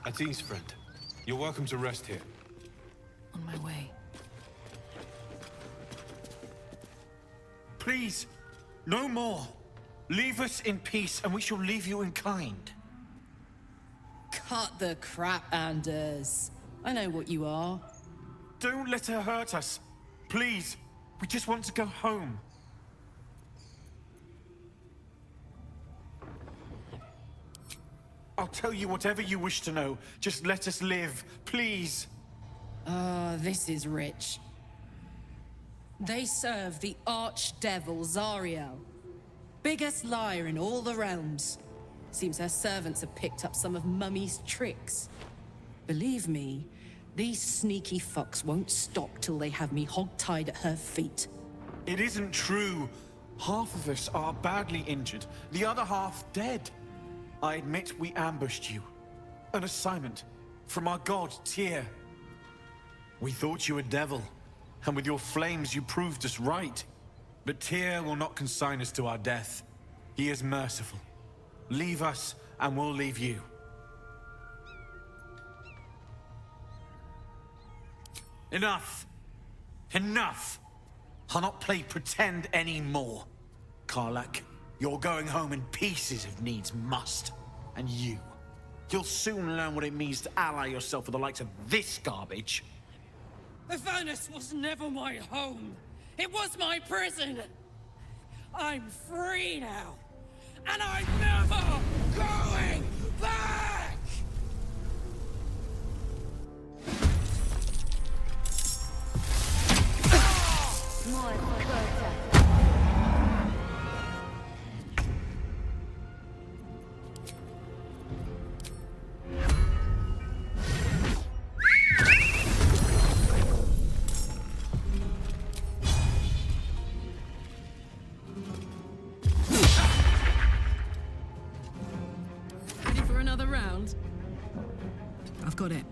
Addicting's friend. You're welcome to rest here. On my way. Please, no more. Leave us in peace, and we shall leave you in kind. Cut the crap, Anders. I know what you are. Don't let her hurt us. Please, we just want to go home. I'll tell you whatever you wish to know. Just let us live, please. This is rich. They serve the archdevil Zariel. Biggest liar in all the realms. Seems her servants have picked up some of Mummy's tricks. Believe me, these sneaky fucks won't stop till they have me hog-tied at her feet. It isn't true. Half of us are badly injured, the other half dead. I admit we ambushed you. An assignment from our god, Tyr. We thought you a devil, and with your flames you proved us right. But Tyr will not consign us to our death. He is merciful. Leave us, and we'll leave you. Enough! Enough! I'll not play pretend anymore. Karlach, you're going home in pieces if needs must. And you'll soon learn what it means to ally yourself with the likes of this garbage. The furnace was never my home. It was my prison. I'm free now. And I'm never going back! Ready for another round? I've got it.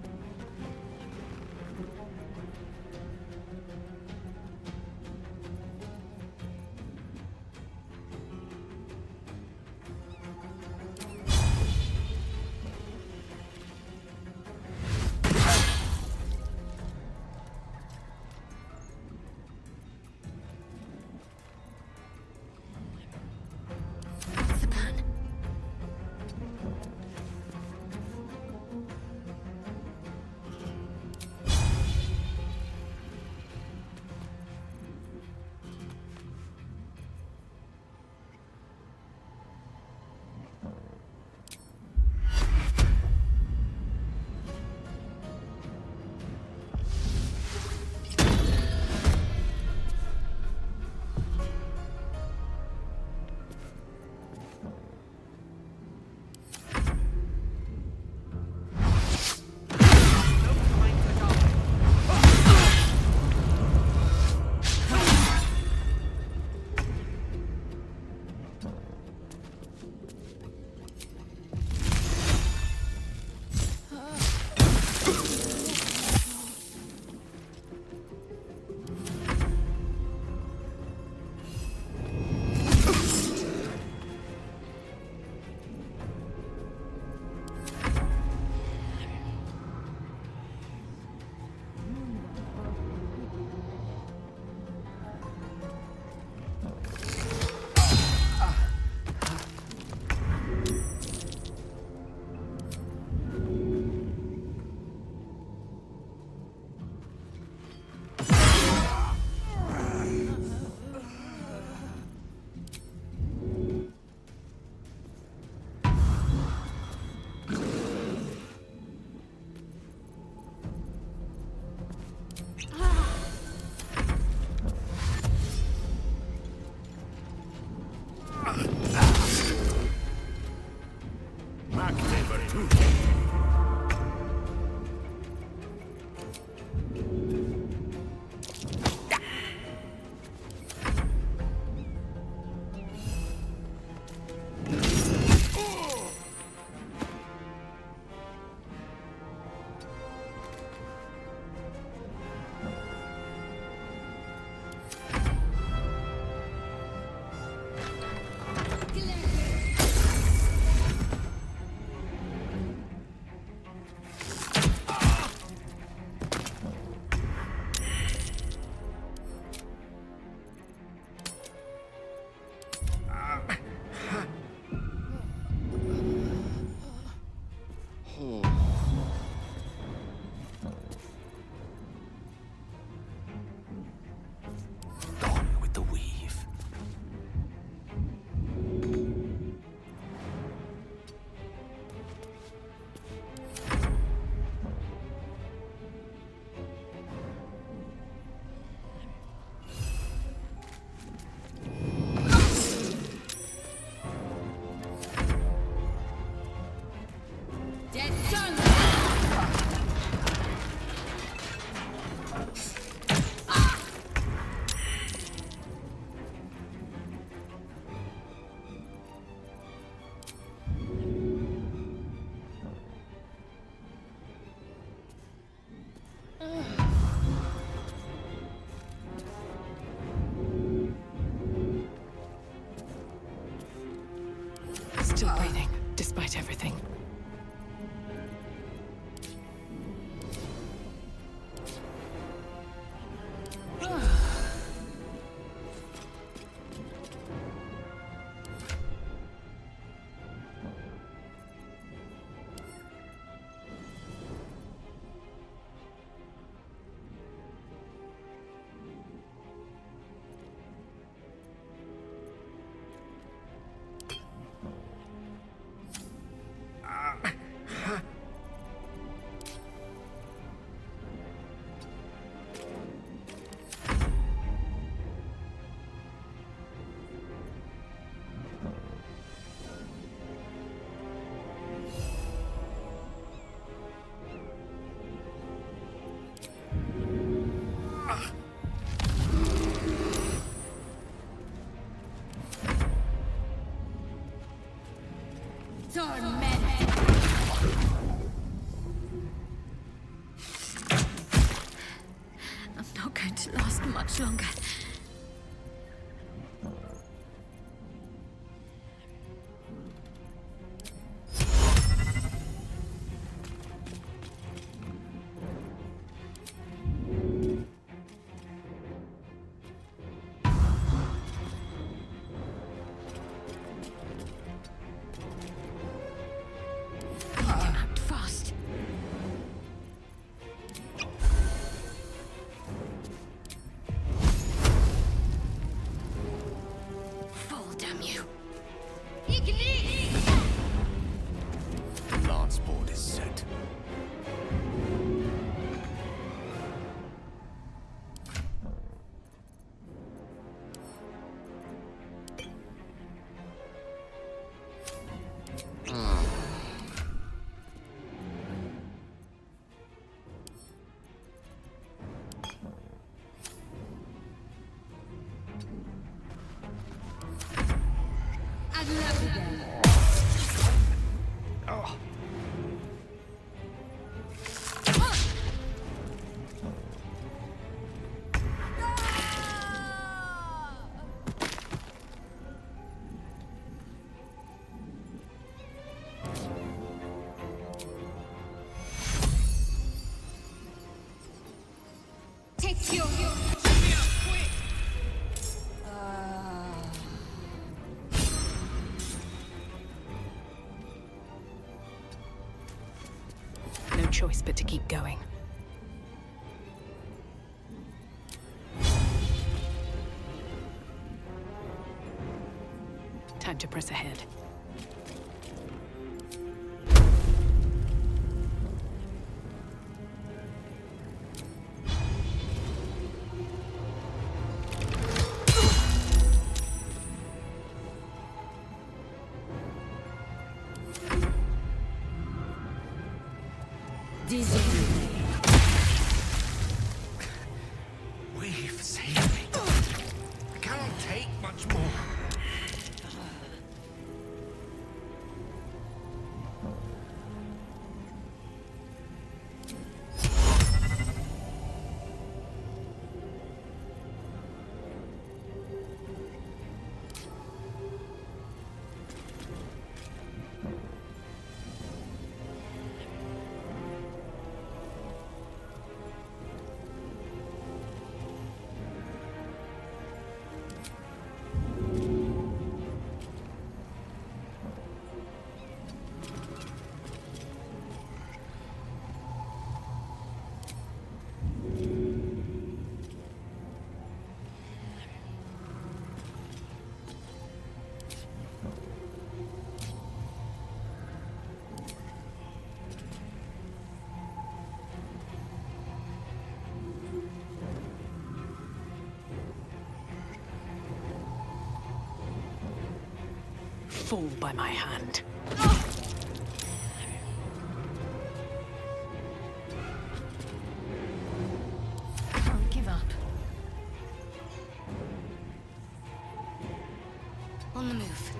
choice but to keep going. Time to press ahead. We've saved me. I cannot take much more. Fall by my hand. Can't give up. On the move.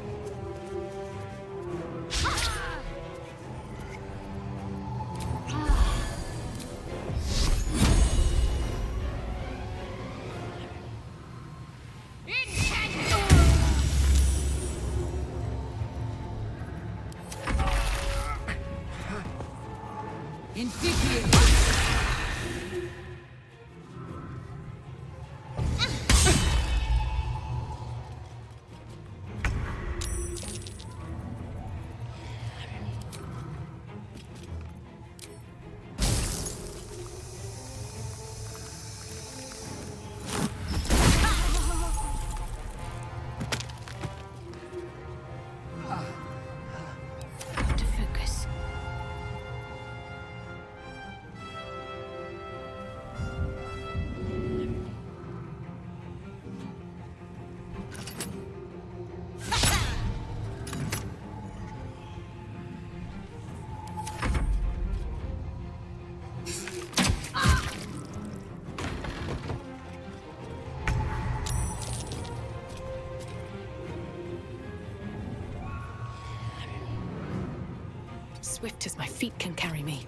To focus. Swift as my feet can carry me.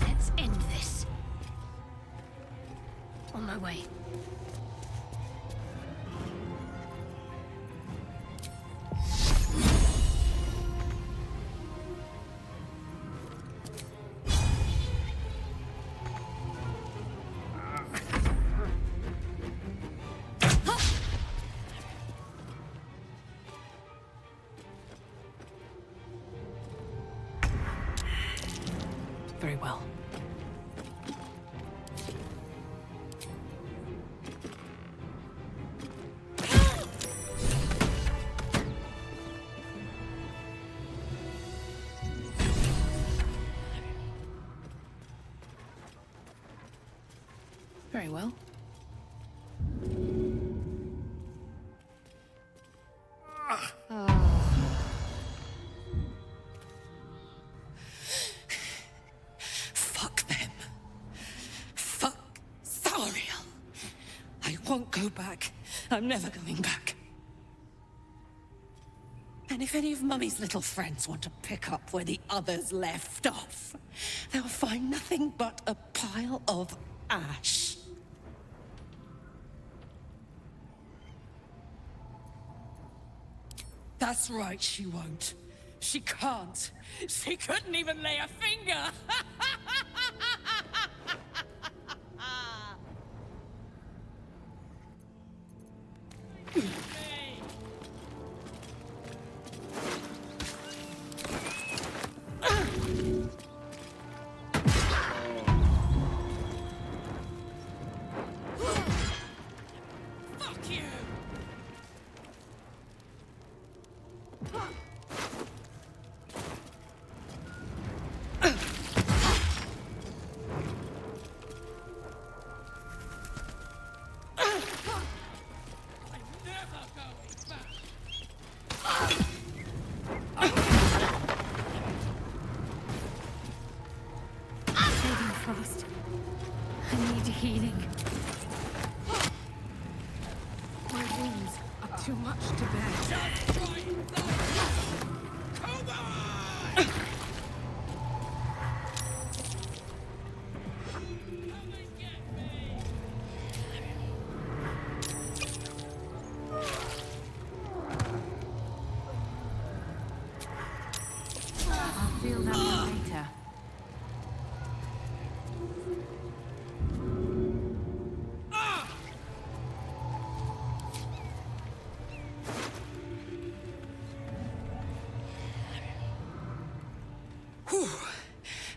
Let's end this. On my way. Very well. Very well. Fuck them. Fuck Zariel. I won't go back. I'm never going back. And if any of Mummy's little friends want to pick up where the others left off, they'll find nothing but a pile of ash. That's right, she won't. She can't. She couldn't even lay a finger. Fuck you! Frost. I need healing. My wounds are too much to bear. I'll feel that one later.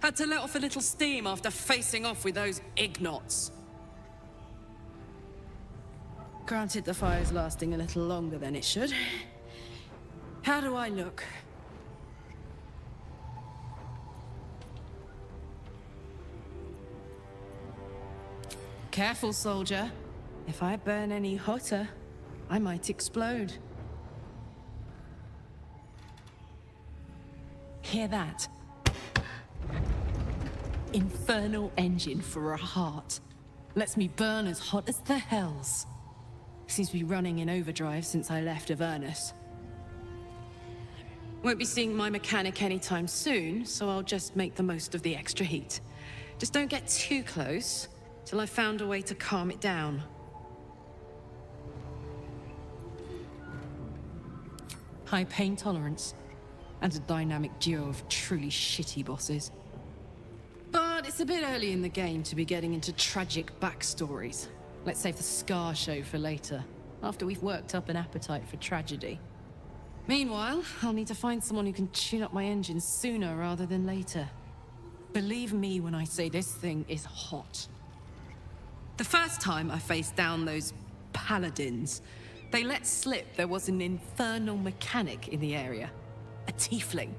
Had to let off a little steam after facing off with those ignots. Granted, the fire's lasting a little longer than it should. How do I look? Careful, soldier. If I burn any hotter, I might explode. Hear that? Infernal engine for a heart. Lets me burn as hot as the hells. Seems to be running in overdrive since I left Avernus. Won't be seeing my mechanic anytime soon, so I'll just make the most of the extra heat. Just don't get too close, till I've found a way to calm it down. High pain tolerance, and a dynamic duo of truly shitty bosses. But it's a bit early in the game to be getting into tragic backstories. Let's save the Scar show for later, after we've worked up an appetite for tragedy. Meanwhile, I'll need to find someone who can tune up my engine sooner rather than later. Believe me when I say this thing is hot. The first time I faced down those paladins, they let slip there was an infernal mechanic in the area. A tiefling.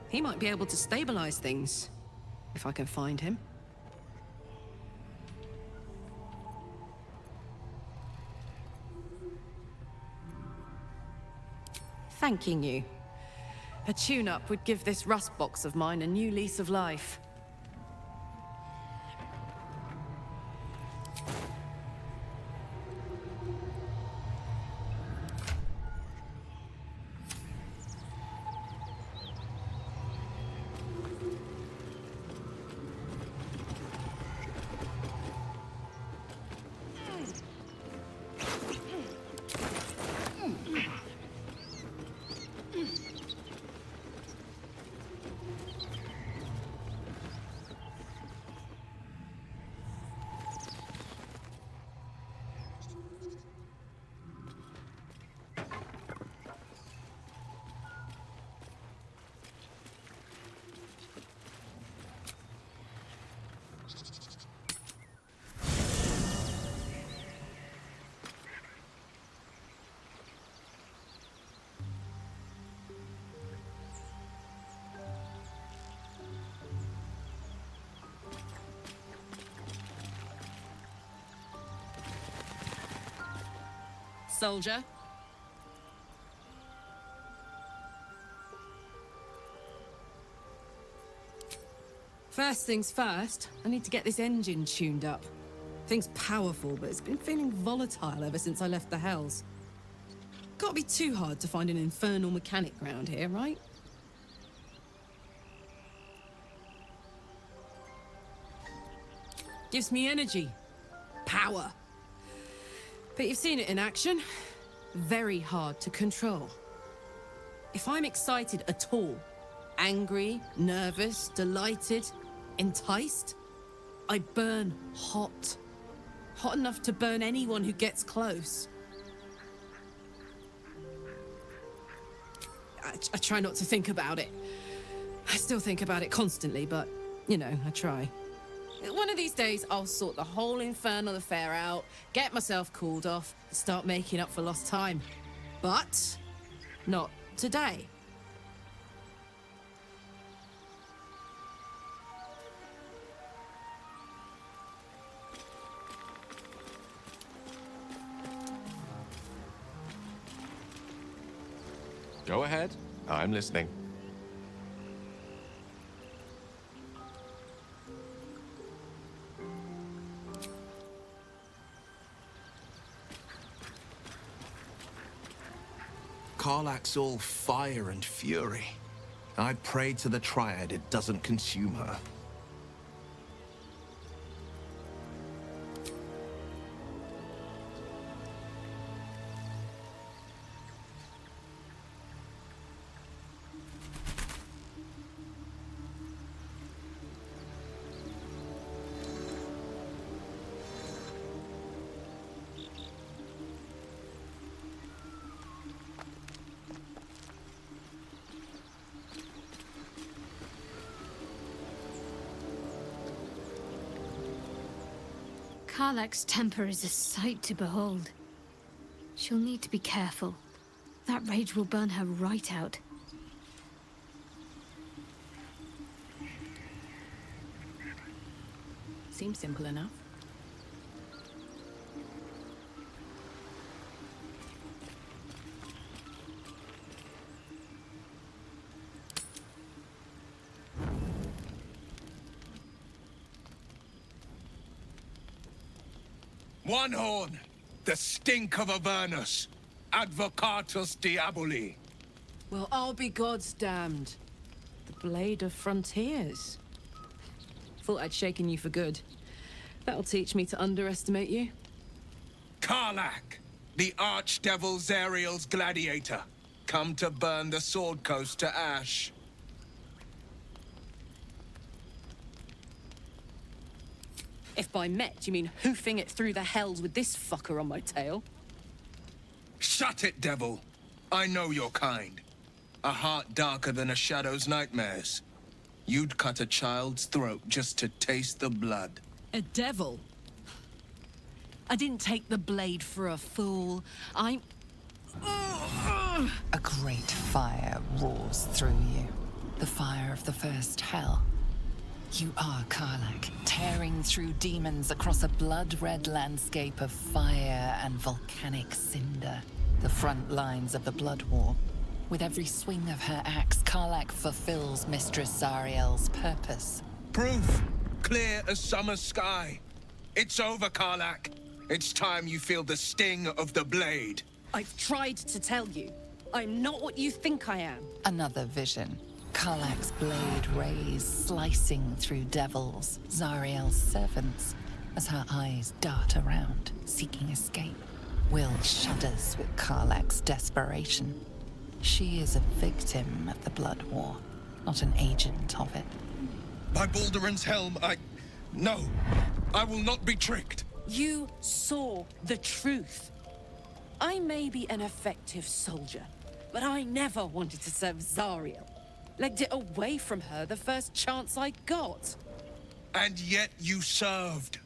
He might be able to stabilize things, if I can find him. Thanking you. A tune-up would give this rust box of mine a new lease of life. Soldier. First things first, I need to get this engine tuned up. Thing's powerful, but it's been feeling volatile ever since I left the Hells. Can't be too hard to find an infernal mechanic around here, right? Gives me energy. Power. But you've seen it in action. Very hard to control. If I'm excited at all, angry, nervous, delighted, enticed, I burn hot. Hot enough to burn anyone who gets close. I try not to think about it. I still think about it constantly, but, you know, I try. One of these days, I'll sort the whole infernal affair out, get myself cooled off, and start making up for lost time. But not today. Go ahead. I'm listening. Karlach's all fire and fury. I pray to the Triad it doesn't consume her. Karlach's temper is a sight to behold. She'll need to be careful. That rage will burn her right out. Seems simple enough. One horn, the stink of Avernus, advocatus diaboli. Well, I'll be God's damned. The blade of frontiers. Thought I'd shaken you for good. That'll teach me to underestimate you. Karlach, the archdevil Zariel's gladiator, come to burn the Sword Coast to ash. If by met you mean hoofing it through the hells with this fucker on my tail. Shut it, devil. I know your kind. A heart darker than a shadow's nightmares. You'd cut a child's throat just to taste the blood. A devil? I didn't take the blade for a fool. I'm... A great fire roars through you. The fire of the first hell. You are Karlach, tearing through demons across a blood-red landscape of fire and volcanic cinder. The front lines of the Blood War. With every swing of her axe, Karlach fulfills Mistress Zariel's purpose. Proof, clear as summer sky. It's over, Karlach. It's time you feel the sting of the blade. I've tried to tell you. I'm not what you think I am. Another vision. Karlach's blade rays slicing through devils, Zariel's servants, as her eyes dart around, seeking escape. Will shudders with Karlach's desperation. She is a victim of the Blood War, not an agent of it. By Balduran's helm, No, I will not be tricked. You saw the truth. I may be an effective soldier, but I never wanted to serve Zariel. Legged it away from her the first chance I got. And yet you served.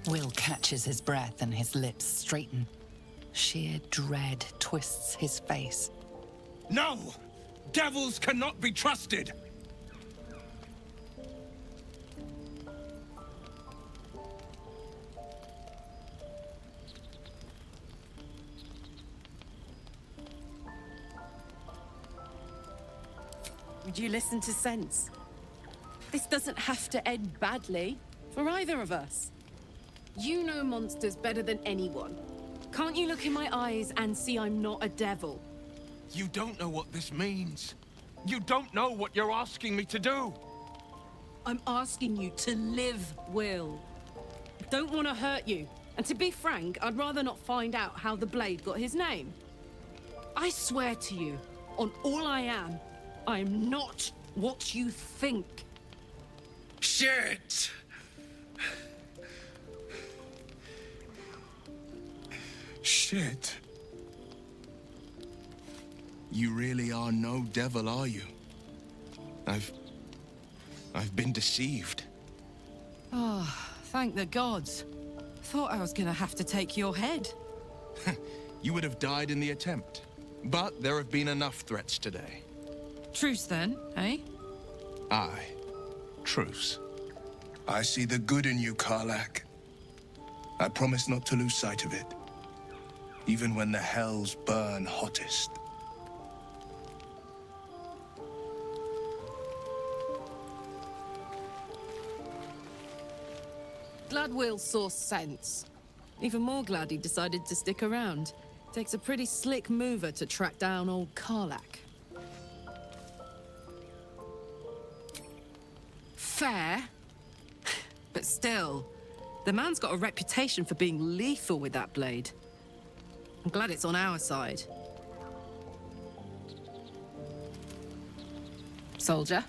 Will catches his breath and his lips straighten. Sheer dread twists his face. No! Devils cannot be trusted! Would you listen to sense? This doesn't have to end badly for either of us. You know monsters better than anyone. Can't you look in my eyes and see I'm not a devil? You don't know what this means. You don't know what you're asking me to do. I'm asking you to live, Will. I don't want to hurt you. And to be frank, I'd rather not find out how the blade got his name. I swear to you, on all I am not what you think. Shit! Shit. You really are no devil, are you? I've been deceived. Oh, thank the gods. Thought I was gonna have to take your head. You would have died in the attempt. But there have been enough threats today. Truce then, eh? Aye. Truce. I see the good in you, Karlach. I promise not to lose sight of it. Even when the hells burn hottest. Glad Will saw sense. Even more glad he decided to stick around. Takes a pretty slick mover to track down old Karlach. Fair. But still, the man's got a reputation for being lethal with that blade. I'm glad it's on our side. Soldier?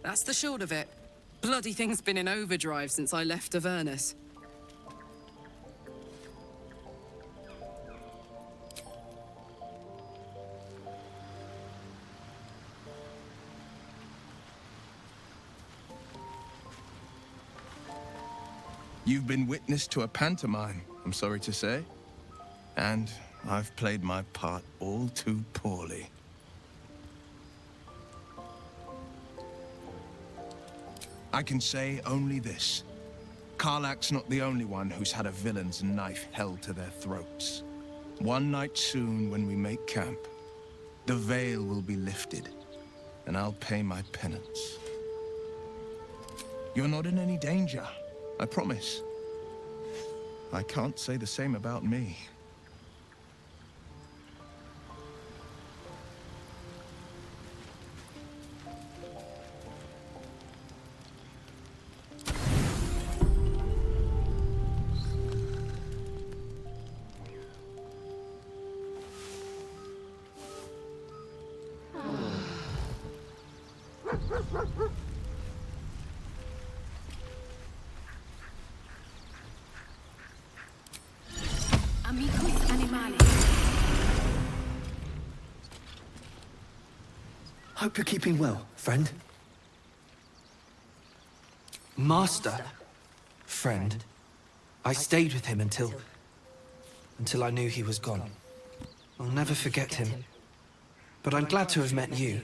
That's the short of it. Bloody thing's been in overdrive since I left Avernus. You've been witness to a pantomime, I'm sorry to say. And I've played my part all too poorly. I can say only this. Karlach's not the only one who's had a villain's knife held to their throats. One night soon, when we make camp, the veil will be lifted, and I'll pay my penance. You're not in any danger, I promise. I can't say the same about me. Amicus animalis. Hope you're keeping well, friend. Master. Friend. I stayed with him until I knew he was gone. I'll never forget him. But I'm glad to have met you.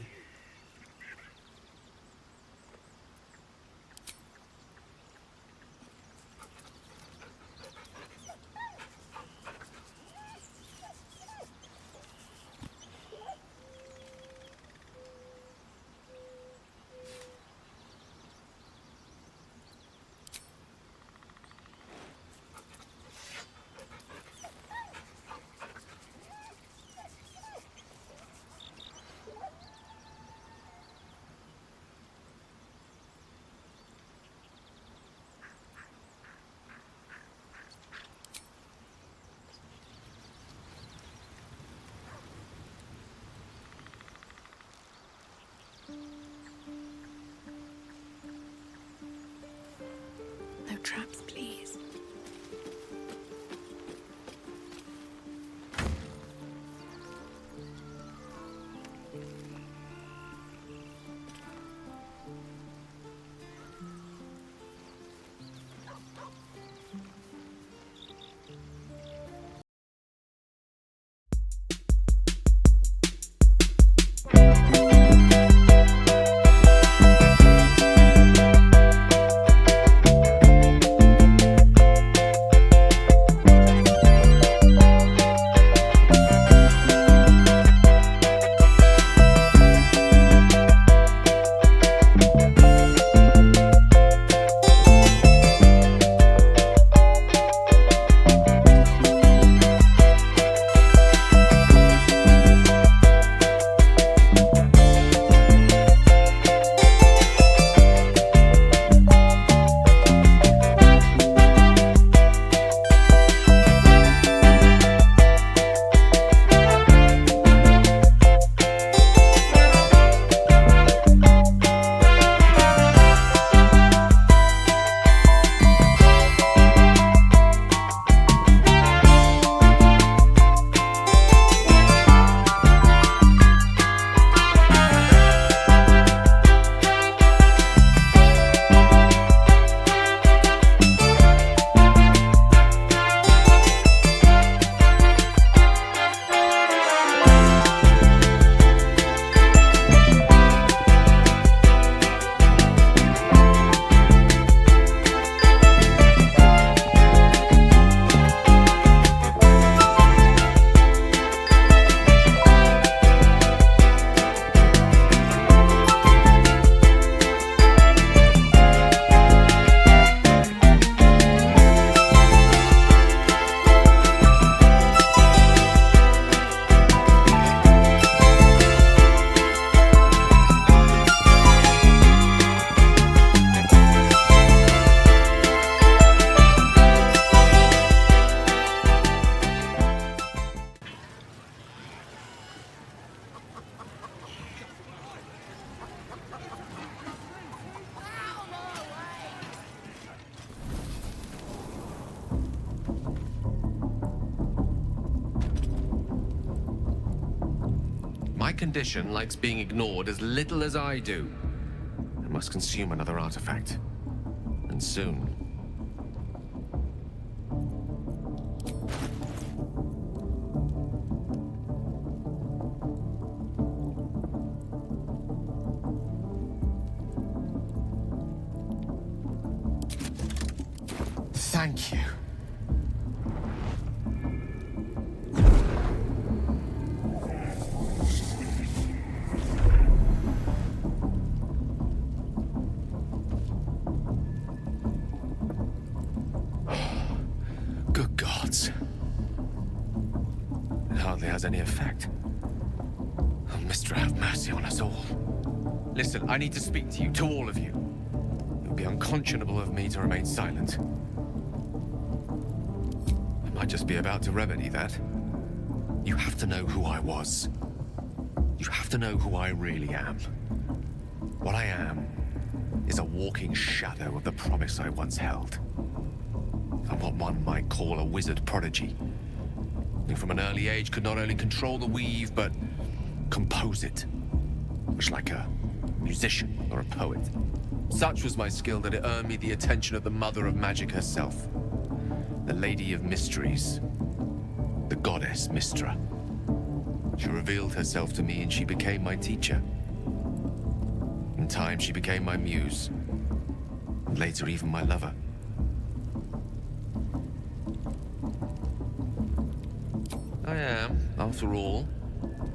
My condition likes being ignored as little as I do. I must consume another artifact. And soon. Thank you. Good gods. It hardly has any effect. Oh, Mistra, have mercy on us all. Listen, I need to speak to you, to all of you. It would be unconscionable of me to remain silent. I might just be about to remedy that. You have to know who I was. You have to know who I really am. What I am is a walking shadow of the promise I once held. I'm what one might call a wizard prodigy, who from an early age could not only control the weave, but compose it, much like a musician or a poet. Such was my skill that it earned me the attention of the mother of magic herself, the Lady of Mysteries, the goddess Mistra. She revealed herself to me and she became my teacher. In time, she became my muse, and later even my lover. I am, after all,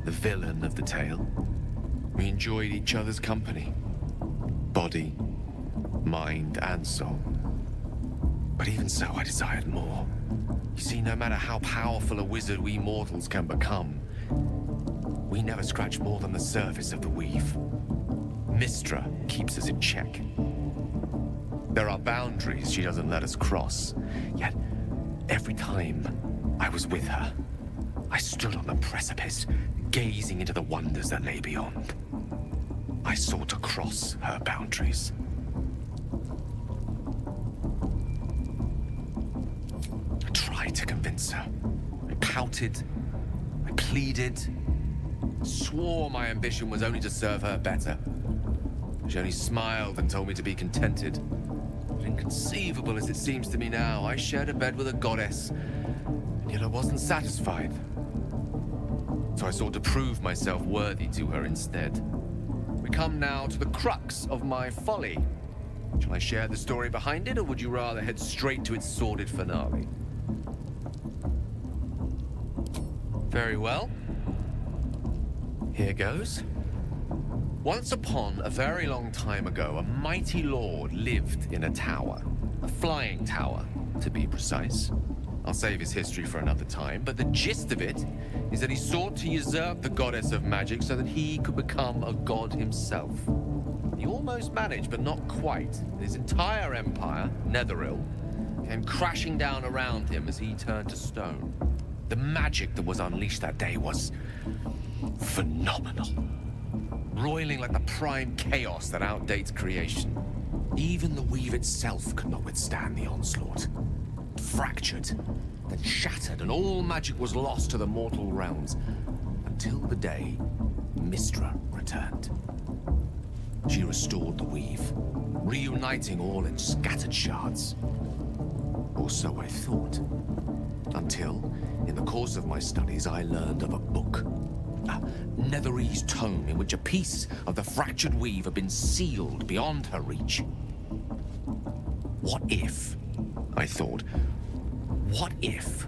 the villain of the tale. We enjoyed each other's company. Body, mind, and soul. But even so, I desired more. You see, no matter how powerful a wizard we mortals can become, we never scratch more than the surface of the weave. Mistra keeps us in check. There are boundaries she doesn't let us cross, yet every time I was with her, I stood on the precipice, gazing into the wonders that lay beyond. I sought to cross her boundaries. I tried to convince her. I pouted. I pleaded. Swore my ambition was only to serve her better. She only smiled and told me to be contented. But inconceivable as it seems to me now, I shared a bed with a goddess, and yet I wasn't satisfied. So I sought to prove myself worthy to her instead. We come now to the crux of my folly. Shall I share the story behind it, or would you rather head straight to its sordid finale? Very well. Here goes. Once upon a very long time ago, a mighty lord lived in a tower. A flying tower, to be precise. I'll save his history for another time, but the gist of it is that he sought to usurp the goddess of magic so that he could become a god himself. He almost managed, but not quite. His entire empire, Netheril, came crashing down around him as he turned to stone. The magic that was unleashed that day was phenomenal. Roiling like the prime chaos that outdates creation. Even the weave itself could not withstand the onslaught. Fractured, then shattered, and all magic was lost to the mortal realms. Until the day Mistra returned. She restored the weave, reuniting all its scattered shards. Or so I thought. Until, in the course of my studies, I learned of a book. A Netherese tome in which a piece of the fractured weave had been sealed beyond her reach. What if, I thought, what if,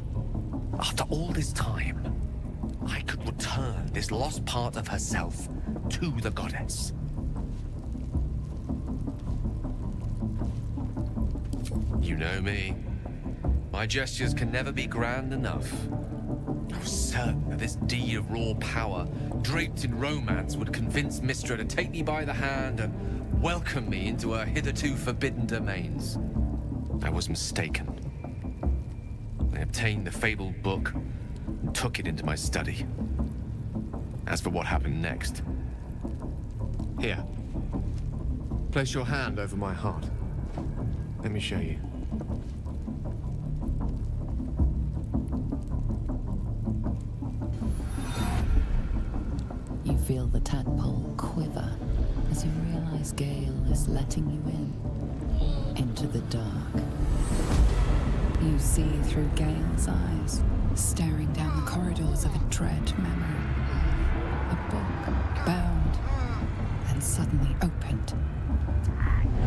after all this time, I could return this lost part of herself to the goddess? You know me. My gestures can never be grand enough. I was certain that this deed of raw power, draped in romance, would convince Mistra to take me by the hand and welcome me into her hitherto forbidden domains. I was mistaken. I obtained the fabled book and took it into my study. As for what happened next... Here. Place your hand over my heart. Let me show you. You feel the tadpole quiver as you realize Gale is letting you in, into the dark. You see through Gale's eyes, staring down the corridors of a dread memory. A book, bound, and suddenly opened.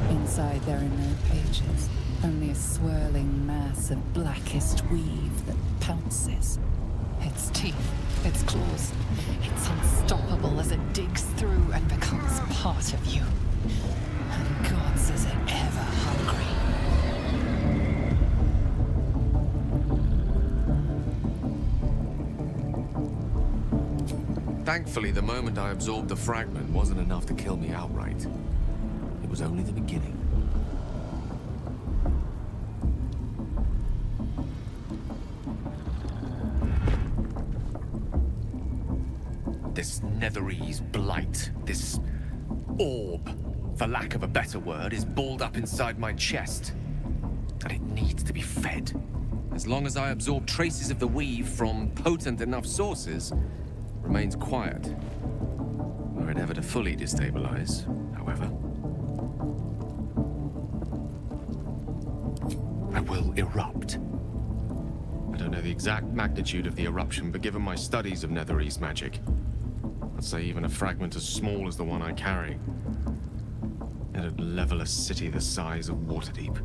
Inside there are no pages, only a swirling mass of blackest weave that pounces. Its teeth, its claws, it's unstoppable as it digs through and becomes part of you. And gods, is it ever hungry. Thankfully, the moment I absorbed the fragment wasn't enough to kill me outright. It was only the beginning. This Netherese blight, this orb, for lack of a better word, is balled up inside my chest. And it needs to be fed. As long as I absorb traces of the weave from potent enough sources, remains quiet. Were it ever to fully destabilize, however, I will erupt. I don't know the exact magnitude of the eruption, but given my studies of Netherese magic, I'd say even a fragment as small as the one I carry, it'd level a city the size of Waterdeep.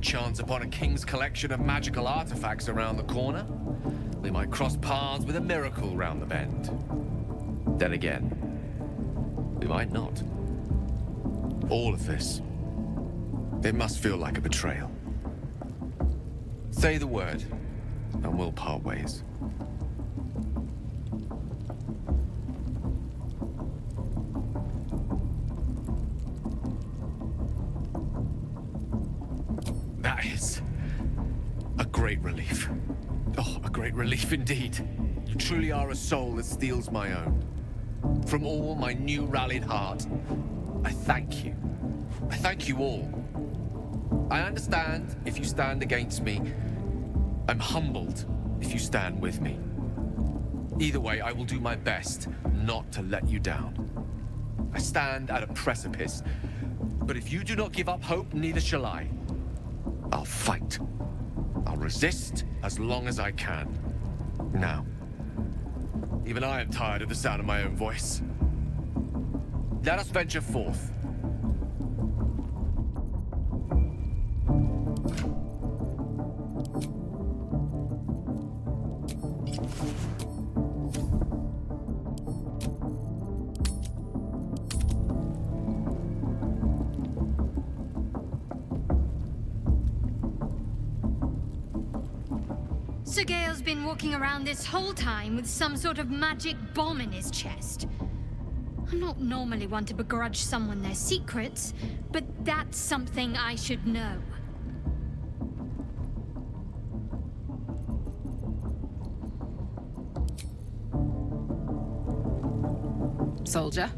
Chance upon a king's collection of magical artifacts around the corner. We might cross paths with a miracle round the bend. Then again, we might not. All of this, it must feel like a betrayal. Say the word, and we'll part ways. That is a great relief. Oh, a great relief indeed. You truly are a soul that steals my own. From all my new rallied heart, I thank you. I thank you all. I understand if you stand against me. I'm humbled if you stand with me. Either way, I will do my best not to let you down. I stand at a precipice, but if you do not give up hope, neither shall I. I'll fight. I'll resist as long as I can. Now, even I am tired of the sound of my own voice. Let us venture forth. Sir Gale's been walking around this whole time with some sort of magic bomb in his chest. I'm not normally one to begrudge someone their secrets, but that's something I should know. Soldier?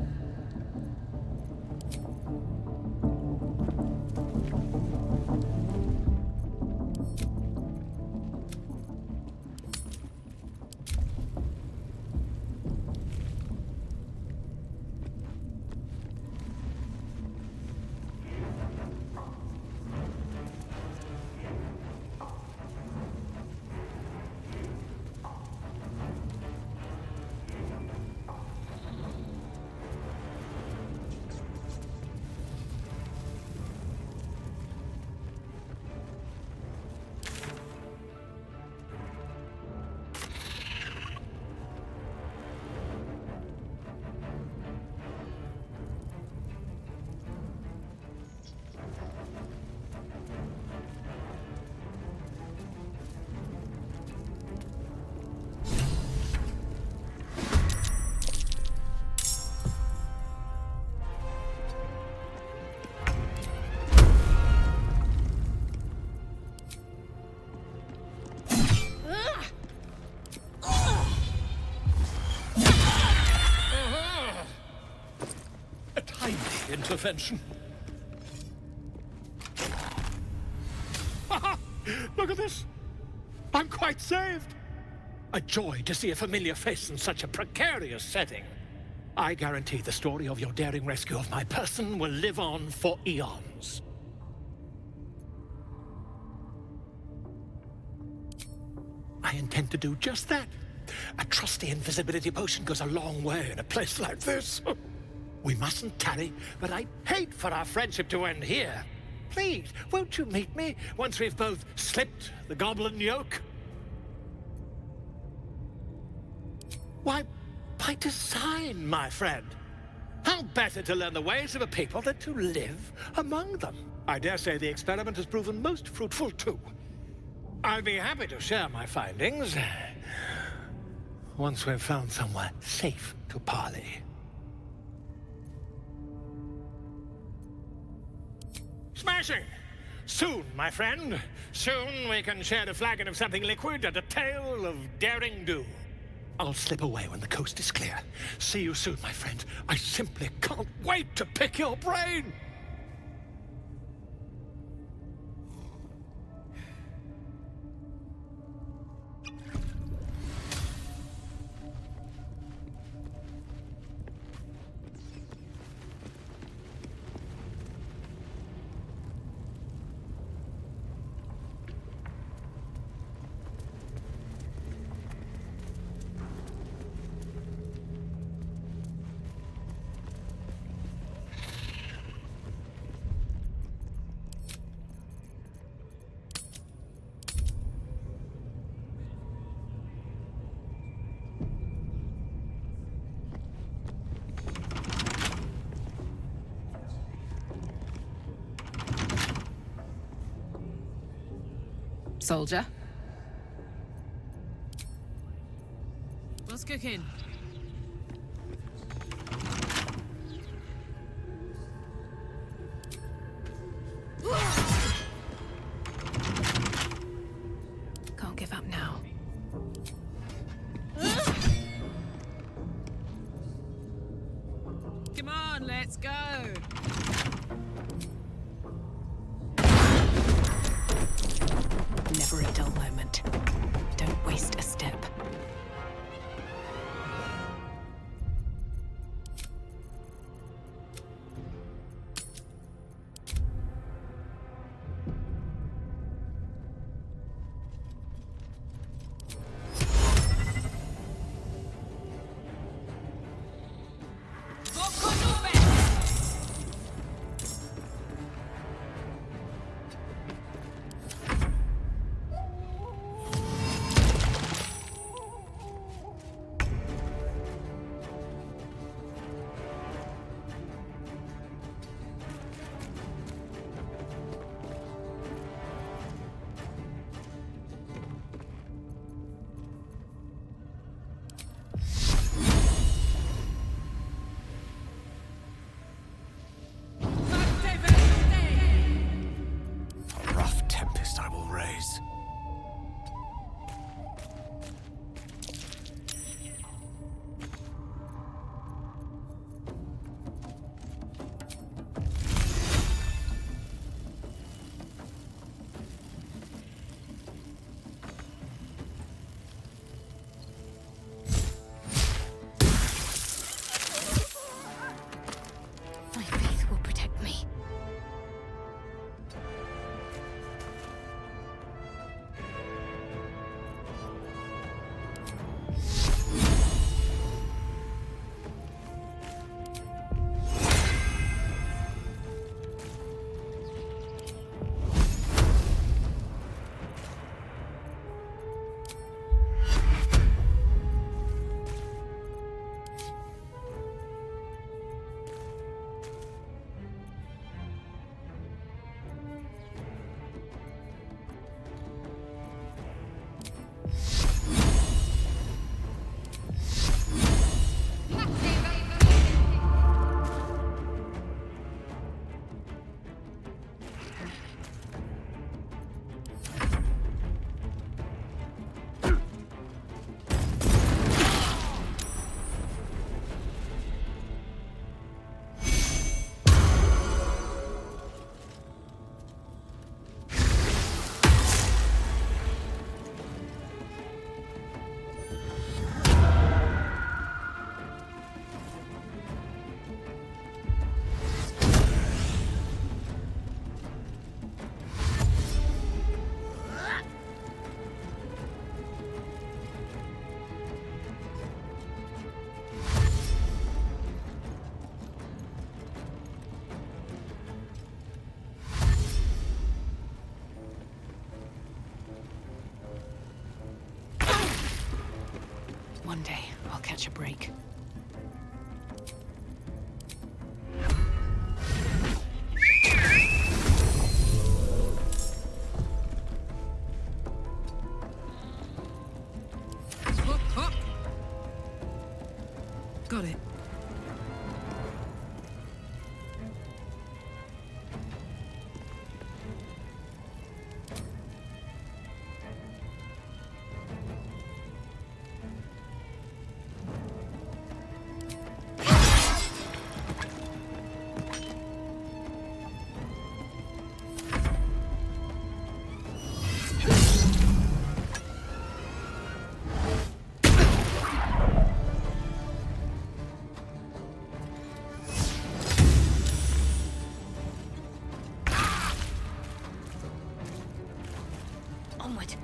intervention. Look at this! I'm quite saved! A joy to see a familiar face in such a precarious setting. I guarantee the story of your daring rescue of my person will live on for eons. I intend to do just that. A trusty invisibility potion goes a long way in a place like this. We mustn't tarry, but I'd hate for our friendship to end here. Please, won't you meet me once we've both slipped the goblin yoke? Why, by design, my friend. How better to learn the ways of a people than to live among them? I dare say the experiment has proven most fruitful, too. I'll be happy to share my findings once we've found somewhere safe to parley. Smashing! Soon, my friend. Soon we can share a flagon of something liquid and a tale of daring do. I'll slip away when the coast is clear. See you soon, my friend. I simply can't wait to pick your brain! Soldier? What's cooking? Can't give up now. Come on, let's go! Never a dull moment. Don't waste a step. catch a break. Got it. Onward.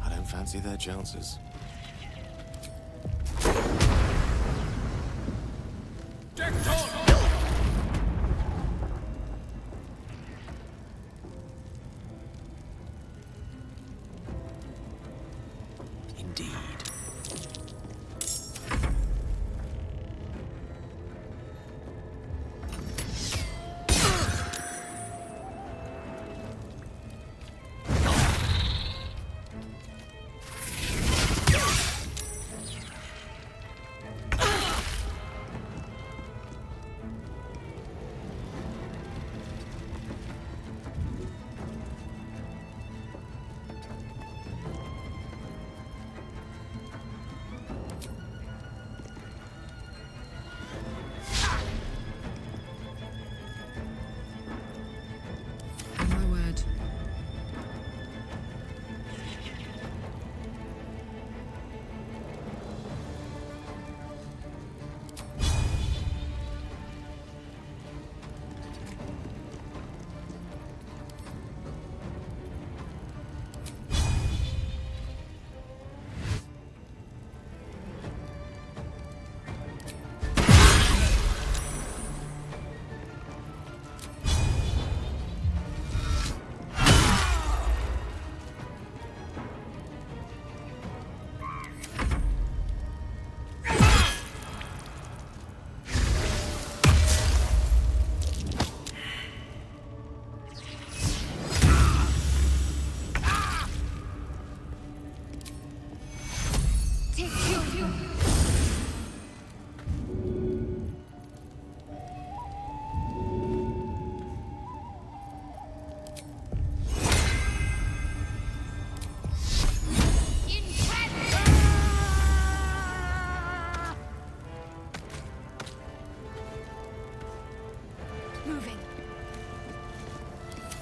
I don't fancy their chances. Indeed. My word. Moving.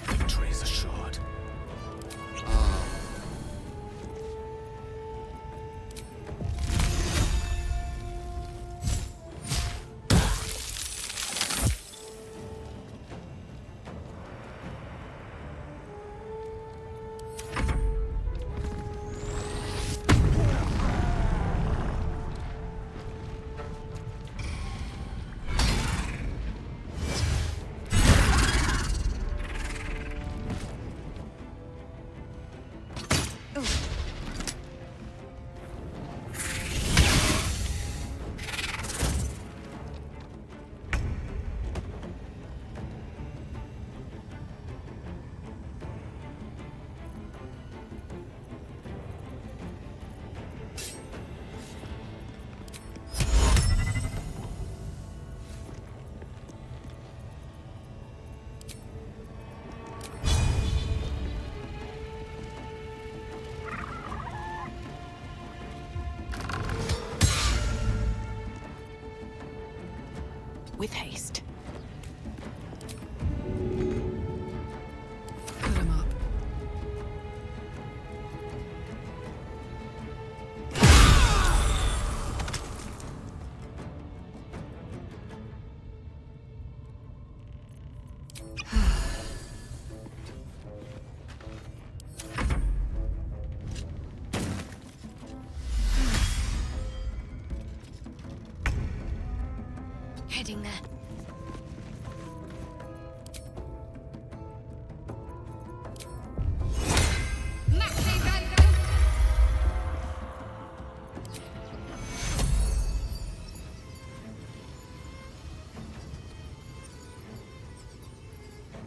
Victory is assured. With haste. Put him up. Heading there.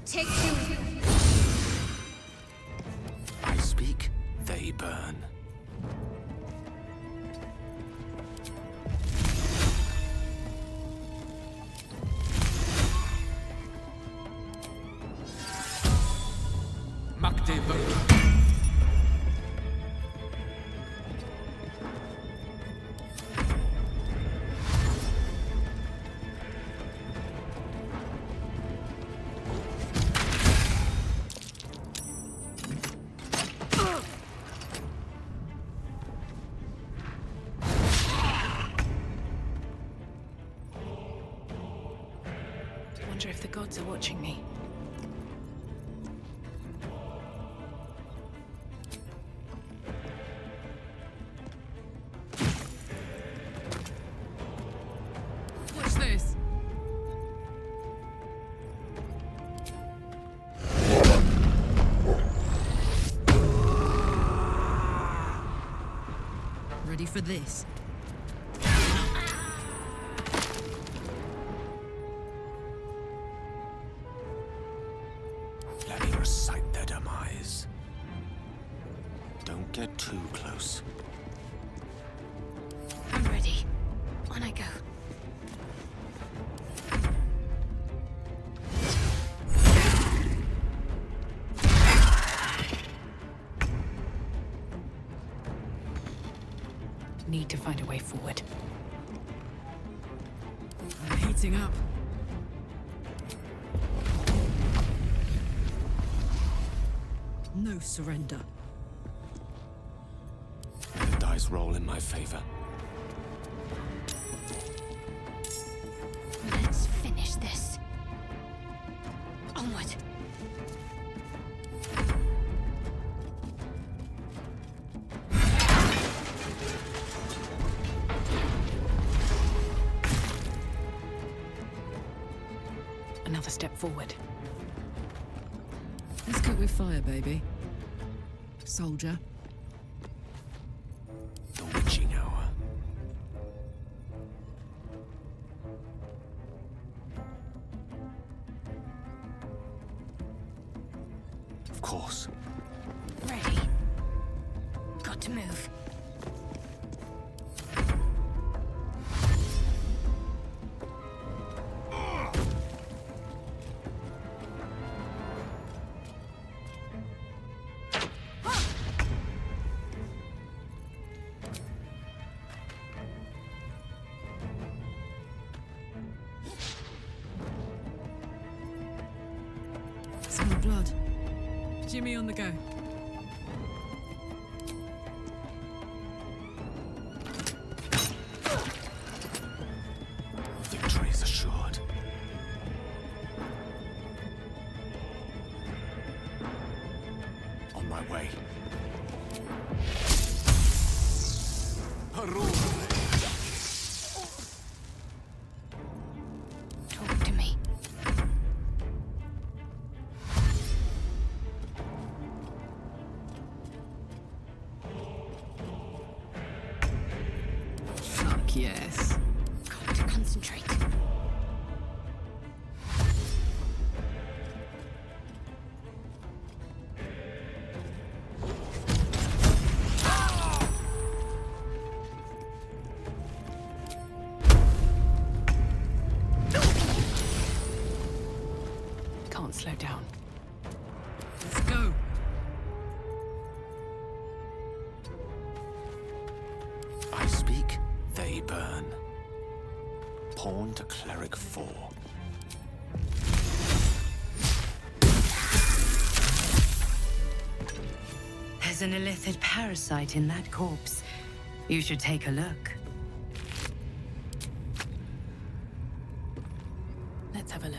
Take two. I speak, they burn. Wonder if the gods are watching me. What's this? Ready for this? Let me recite their demise. Don't get too close. I'm ready. On I go. Need to find a way forward. I'm heating up. No surrender. May the dice roll in my favor. Let's finish this. Onward. Another step forward. Let's cook with fire, baby. Soldier. The witching hour. Of course. Ready. Got to move. Smell blood. Jimmy on the go. Victory is assured. On my way. Talk to me. Fuck yes. Got to concentrate. Can't slow down. Let's go. I speak, they burn. Pawn to cleric 4. There's an illithid parasite in that corpse. You should take a look. Let's have a look.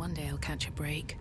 One day I'll catch a break.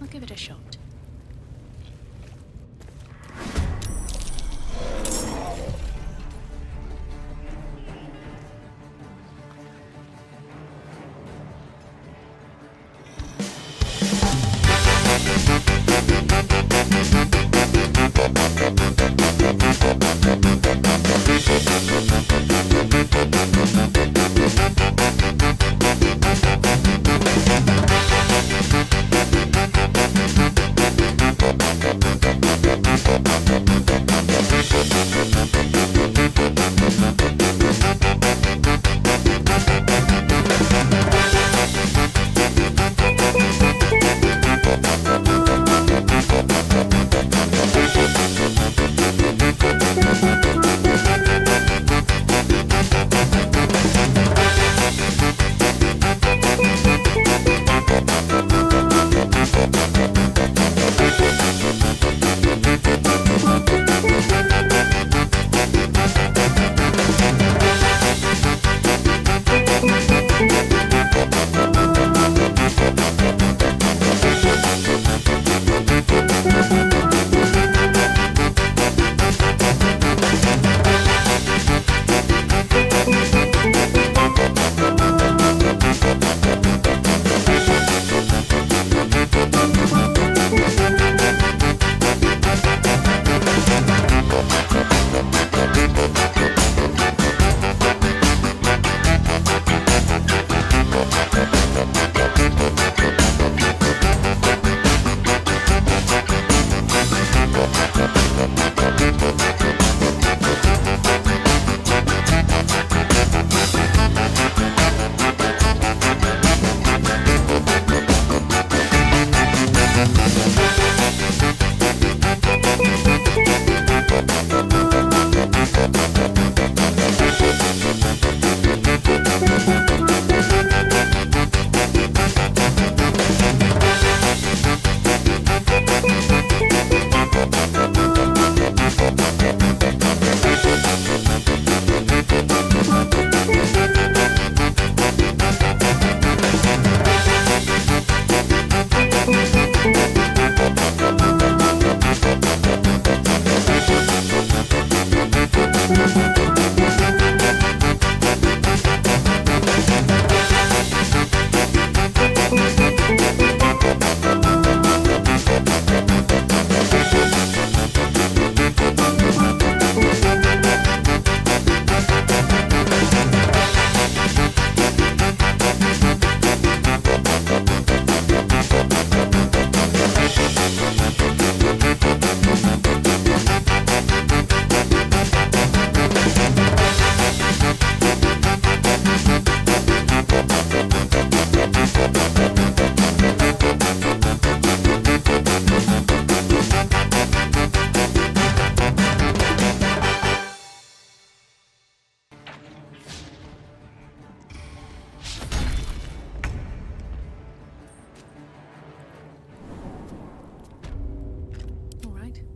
I'll give it a shot.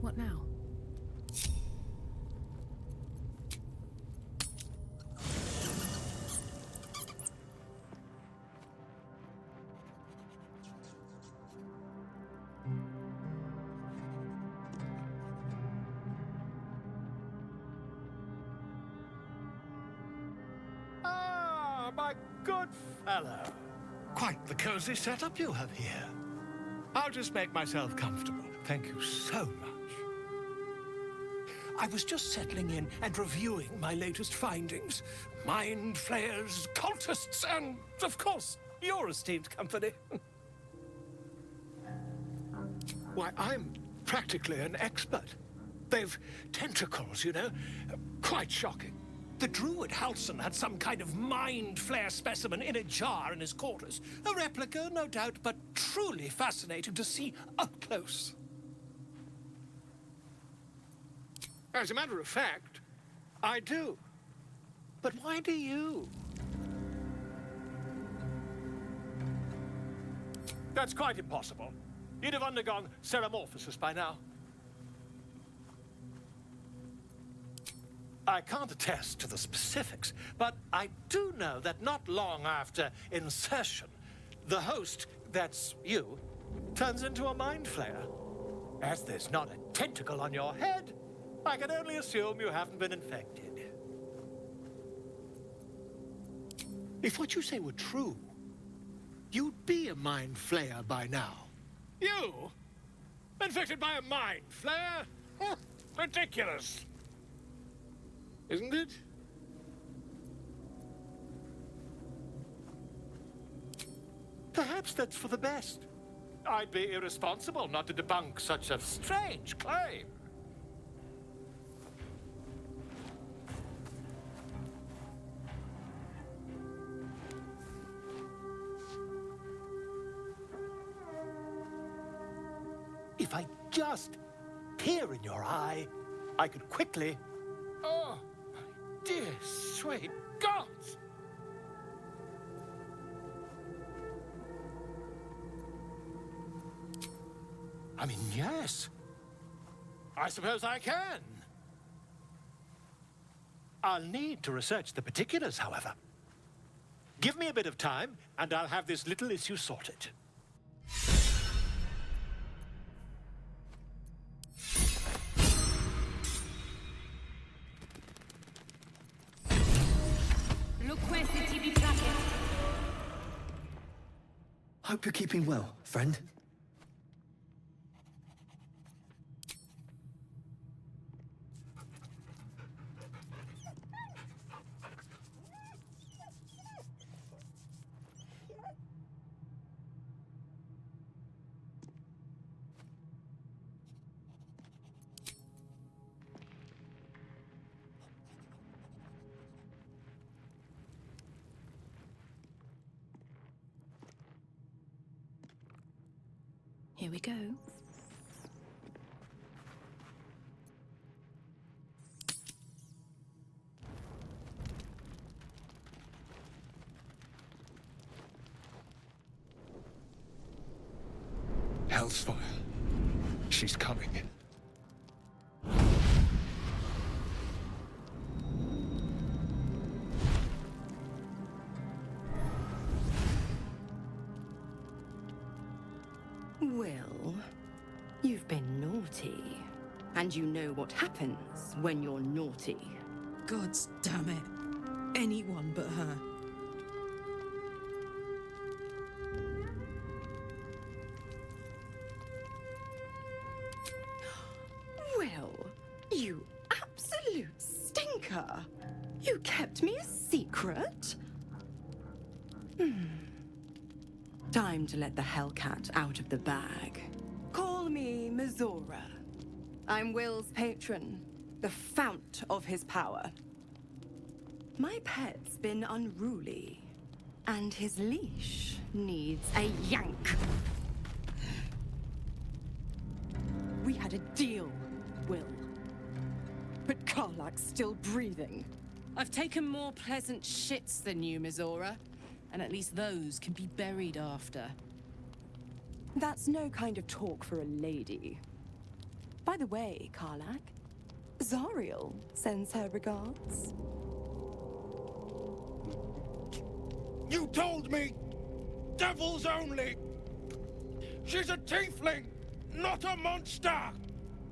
What now? Ah, my good fellow. Quite the cozy setup you have here. I'll just make myself comfortable. Thank you so much. I was just settling in and reviewing my latest findings. Mind flayers, cultists, and, of course, your esteemed company. Why, I'm practically an expert. They've tentacles, you know? Quite shocking. The druid Halson had some kind of mind flare specimen in a jar in his quarters. A replica, no doubt, but truly fascinating to see up close. As a matter of fact, I do. But why do you? That's quite impossible. You'd have undergone ceramorphosis by now. I can't attest to the specifics, but I do know that not long after insertion, the host, that's you, turns into a mind flayer. As there's not a tentacle on your head, I can only assume you haven't been infected. If what you say were true, you'd be a mind flayer by now. You? Infected by a mind flayer? Ridiculous. Isn't it? Perhaps that's for the best. I'd be irresponsible not to debunk such a strange claim. If I just peer in your eye, I could quickly... Oh, my dear, sweet gods! I mean, yes. I suppose I can. I'll need to research the particulars, however. Give me a bit of time, and I'll have this little issue sorted. Hope you're keeping well, friend. Here we go. Hellsfire. She's coming. Well, you've been naughty. And you know what happens when you're naughty. Gods damn it. Anyone but her. Well, you absolute stinker. You kept me a secret? Time to let the Hellcat out of the bag. Call me Mizora. I'm Will's patron, the fount of his power. My pet's been unruly, and his leash needs a yank. We had a deal, Will. But Karlak's still breathing. I've taken more pleasant shits than you, Mizora. And at least those can be buried after. That's no kind of talk for a lady. By the way, Karlak, Zariel sends her regards. You told me! Devils only! She's a tiefling, not a monster!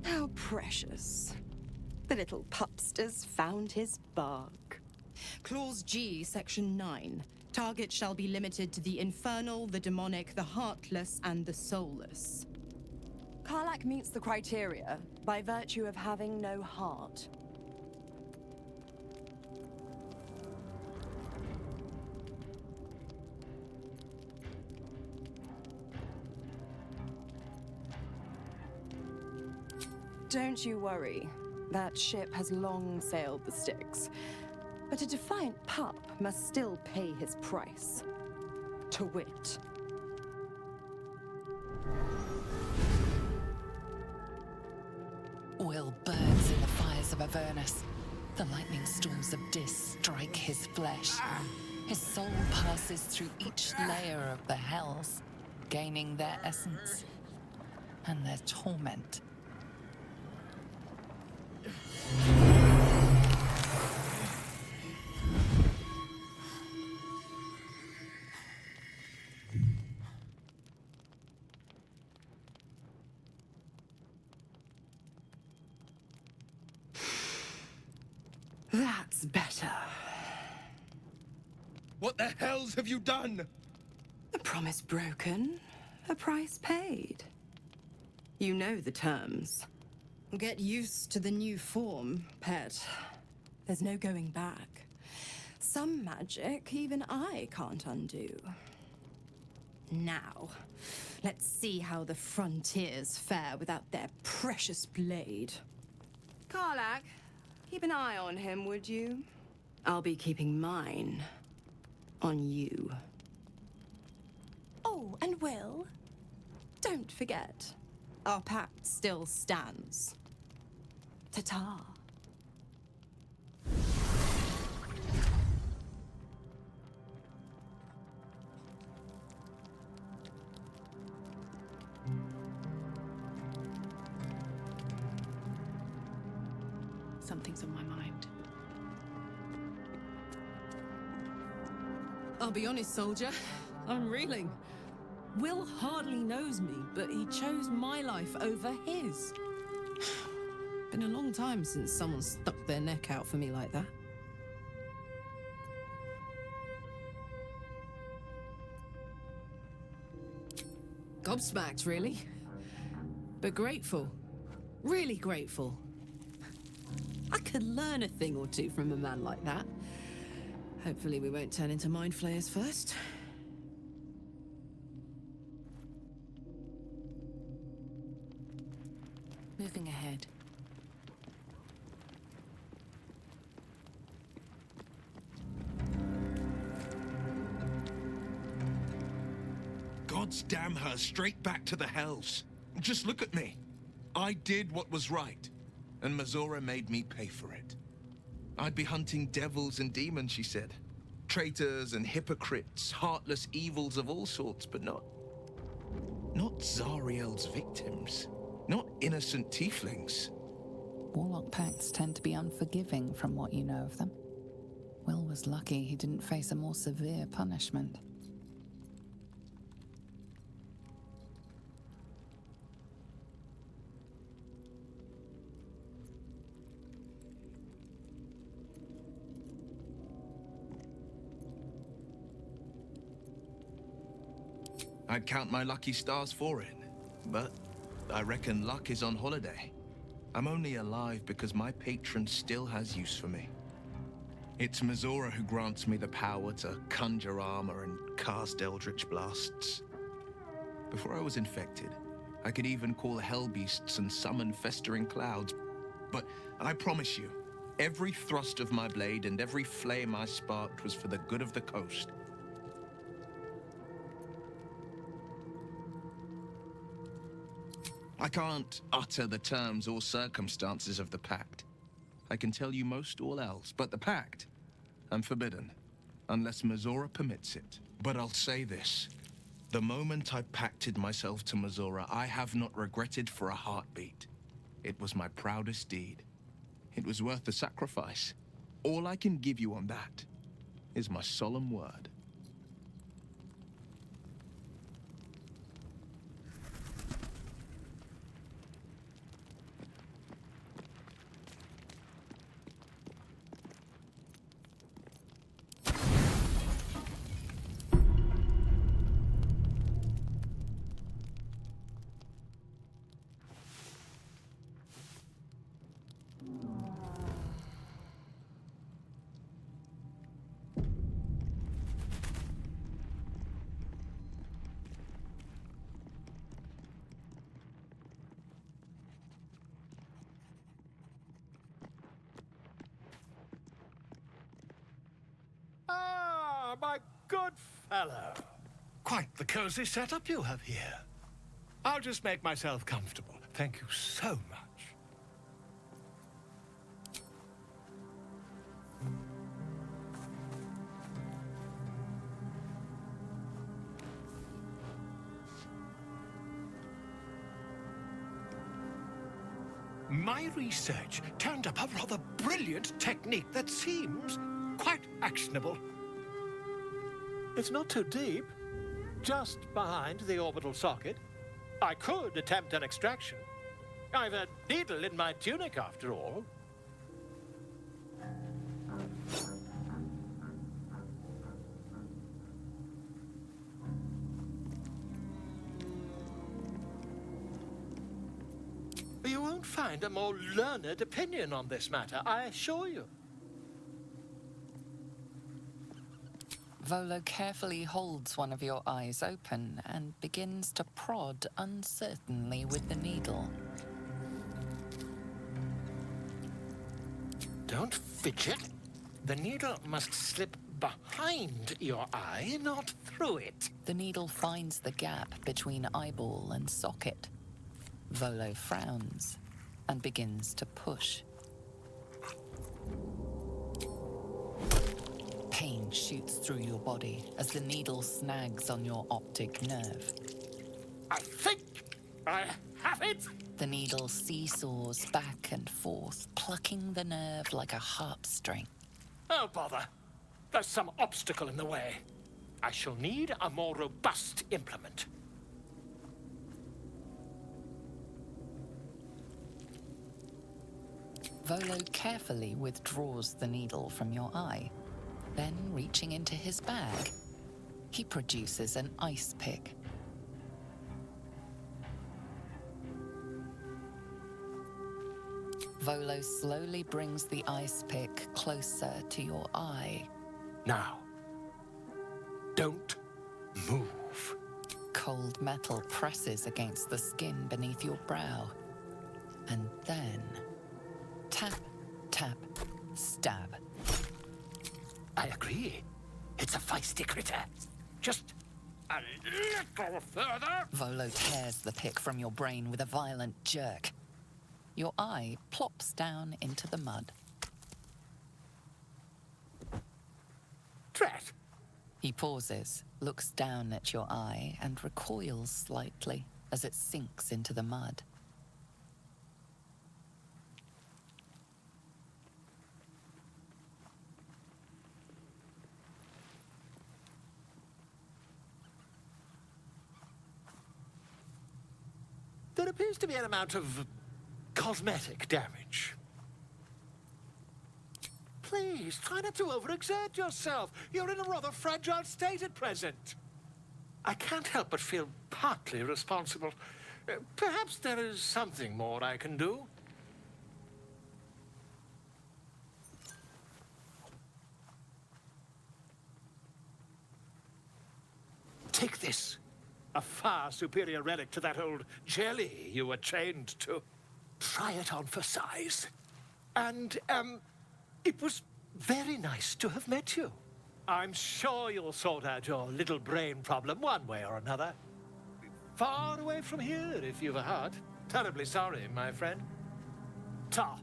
How precious. The little pupster's found his bark. Clause G, Section 9. Target shall be limited to the infernal, the demonic, the heartless, and the soulless. Karlak meets the criteria by virtue of having no heart. Don't you worry. That ship has long sailed the Styx. But a defiant pup must still pay his price. To wit. Will burns in the fires of Avernus. The lightning storms of Dis strike his flesh. His soul passes through each layer of the hells, gaining their essence and their torment. That's better. What the hells have you done? A promise broken, a price paid. You know the terms. Get used to the new form, pet. There's no going back. Some magic even I can't undo. Now, let's see how the frontiers fare without their precious blade. Karlach, keep an eye on him, would you? I'll be keeping mine on you. Oh, and Will, don't forget, our pact still stands. Ta-ta. Something's on my mind. I'll be honest, soldier. I'm reeling. Will hardly knows me, but he chose my life over his. Been a long time since someone stuck their neck out for me like that. Gobsmacked, really. But grateful. Really grateful. I could learn a thing or two from a man like that. Hopefully we won't turn into mind flayers first. Moving ahead. Gods damn her, straight back to the hells. Just look at me. I did what was right, and Mazora made me pay for it. I'd be hunting devils and demons, she said. Traitors and hypocrites, heartless evils of all sorts, but not Zariel's victims. Not innocent tieflings. Warlock pacts tend to be unforgiving from what you know of them. Will was lucky he didn't face a more severe punishment. I'd count my lucky stars for it, but I reckon luck is on holiday. I'm only alive because my patron still has use for me. It's Mazora who grants me the power to conjure armor and cast eldritch blasts. Before I was infected, I could even call hell beasts and summon festering clouds. But I promise you, every thrust of my blade and every flame I sparked was for the good of the coast. I can't utter the terms or circumstances of the pact. I can tell you most all else, but the pact, I'm forbidden, unless Mazora permits it. But I'll say this. The moment I pacted myself to Mazora, I have not regretted for a heartbeat. It was my proudest deed. It was worth the sacrifice. All I can give you on that is my solemn word. good fellow. Quite the cozy setup you have here. I'll just make myself comfortable. Thank you so much. My research turned up a rather brilliant technique that seems quite actionable. It's not too deep, just behind the orbital socket. I could attempt an extraction. I've a needle in my tunic, after all. You won't find a more learned opinion on this matter, I assure you. Volo carefully holds one of your eyes open and begins to prod uncertainly with the needle. Don't fidget. The needle must slip behind your eye, not through it. The needle finds the gap between eyeball and socket. Volo frowns and begins to push. Pain shoots through your body as the needle snags on your optic nerve. I think I have it! The needle seesaws back and forth, plucking the nerve like a harp string. Oh, bother. There's some obstacle in the way. I shall need a more robust implement. Volo carefully withdraws the needle from your eye. Then, reaching into his bag, he produces an ice pick. Volo slowly brings the ice pick closer to your eye. Now, don't move. Cold metal presses against the skin beneath your brow. And then, tap, tap, stab. I agree. It's a feisty critter. Just a little further. Volo tears the pick from your brain with a violent jerk. Your eye plops down into the mud. Drat! He pauses, looks down at your eye, and recoils slightly as it sinks into the mud. There appears to be an amount of cosmetic damage. Please, try not to overexert yourself. You're in a rather fragile state at present. I can't help but feel partly responsible. Perhaps there is something more I can do. Take this. A far superior relic to that old jelly you were chained to. Try it on for size. And, it was very nice to have met you. I'm sure you'll sort out your little brain problem one way or another. Far away from here, if you've a heart. Terribly sorry, my friend. Ta.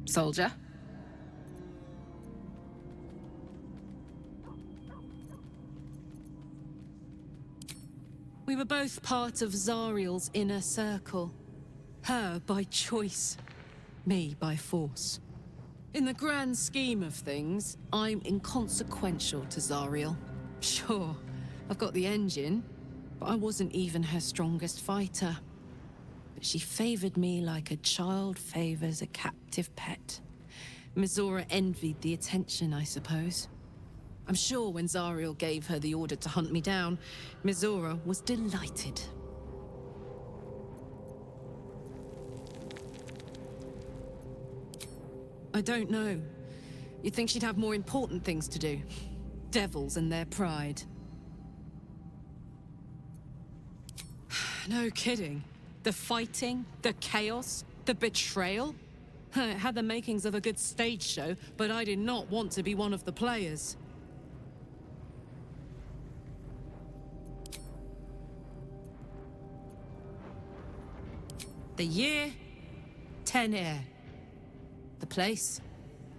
Soldier? We were both part of Zariel's inner circle. Her by choice, me by force. In the grand scheme of things, I'm inconsequential to Zariel. Sure, I've got the engine, but I wasn't even her strongest fighter. But she favored me like a child favors a captive pet. Mizora envied the attention, I suppose. I'm sure when Zariel gave her the order to hunt me down, Mizora was delighted. I don't know. You'd think she'd have more important things to do. Devils and their pride. No kidding. The fighting, the chaos, the betrayal. It had the makings of a good stage show, but I did not want to be one of the players. The year, Tenair. The place,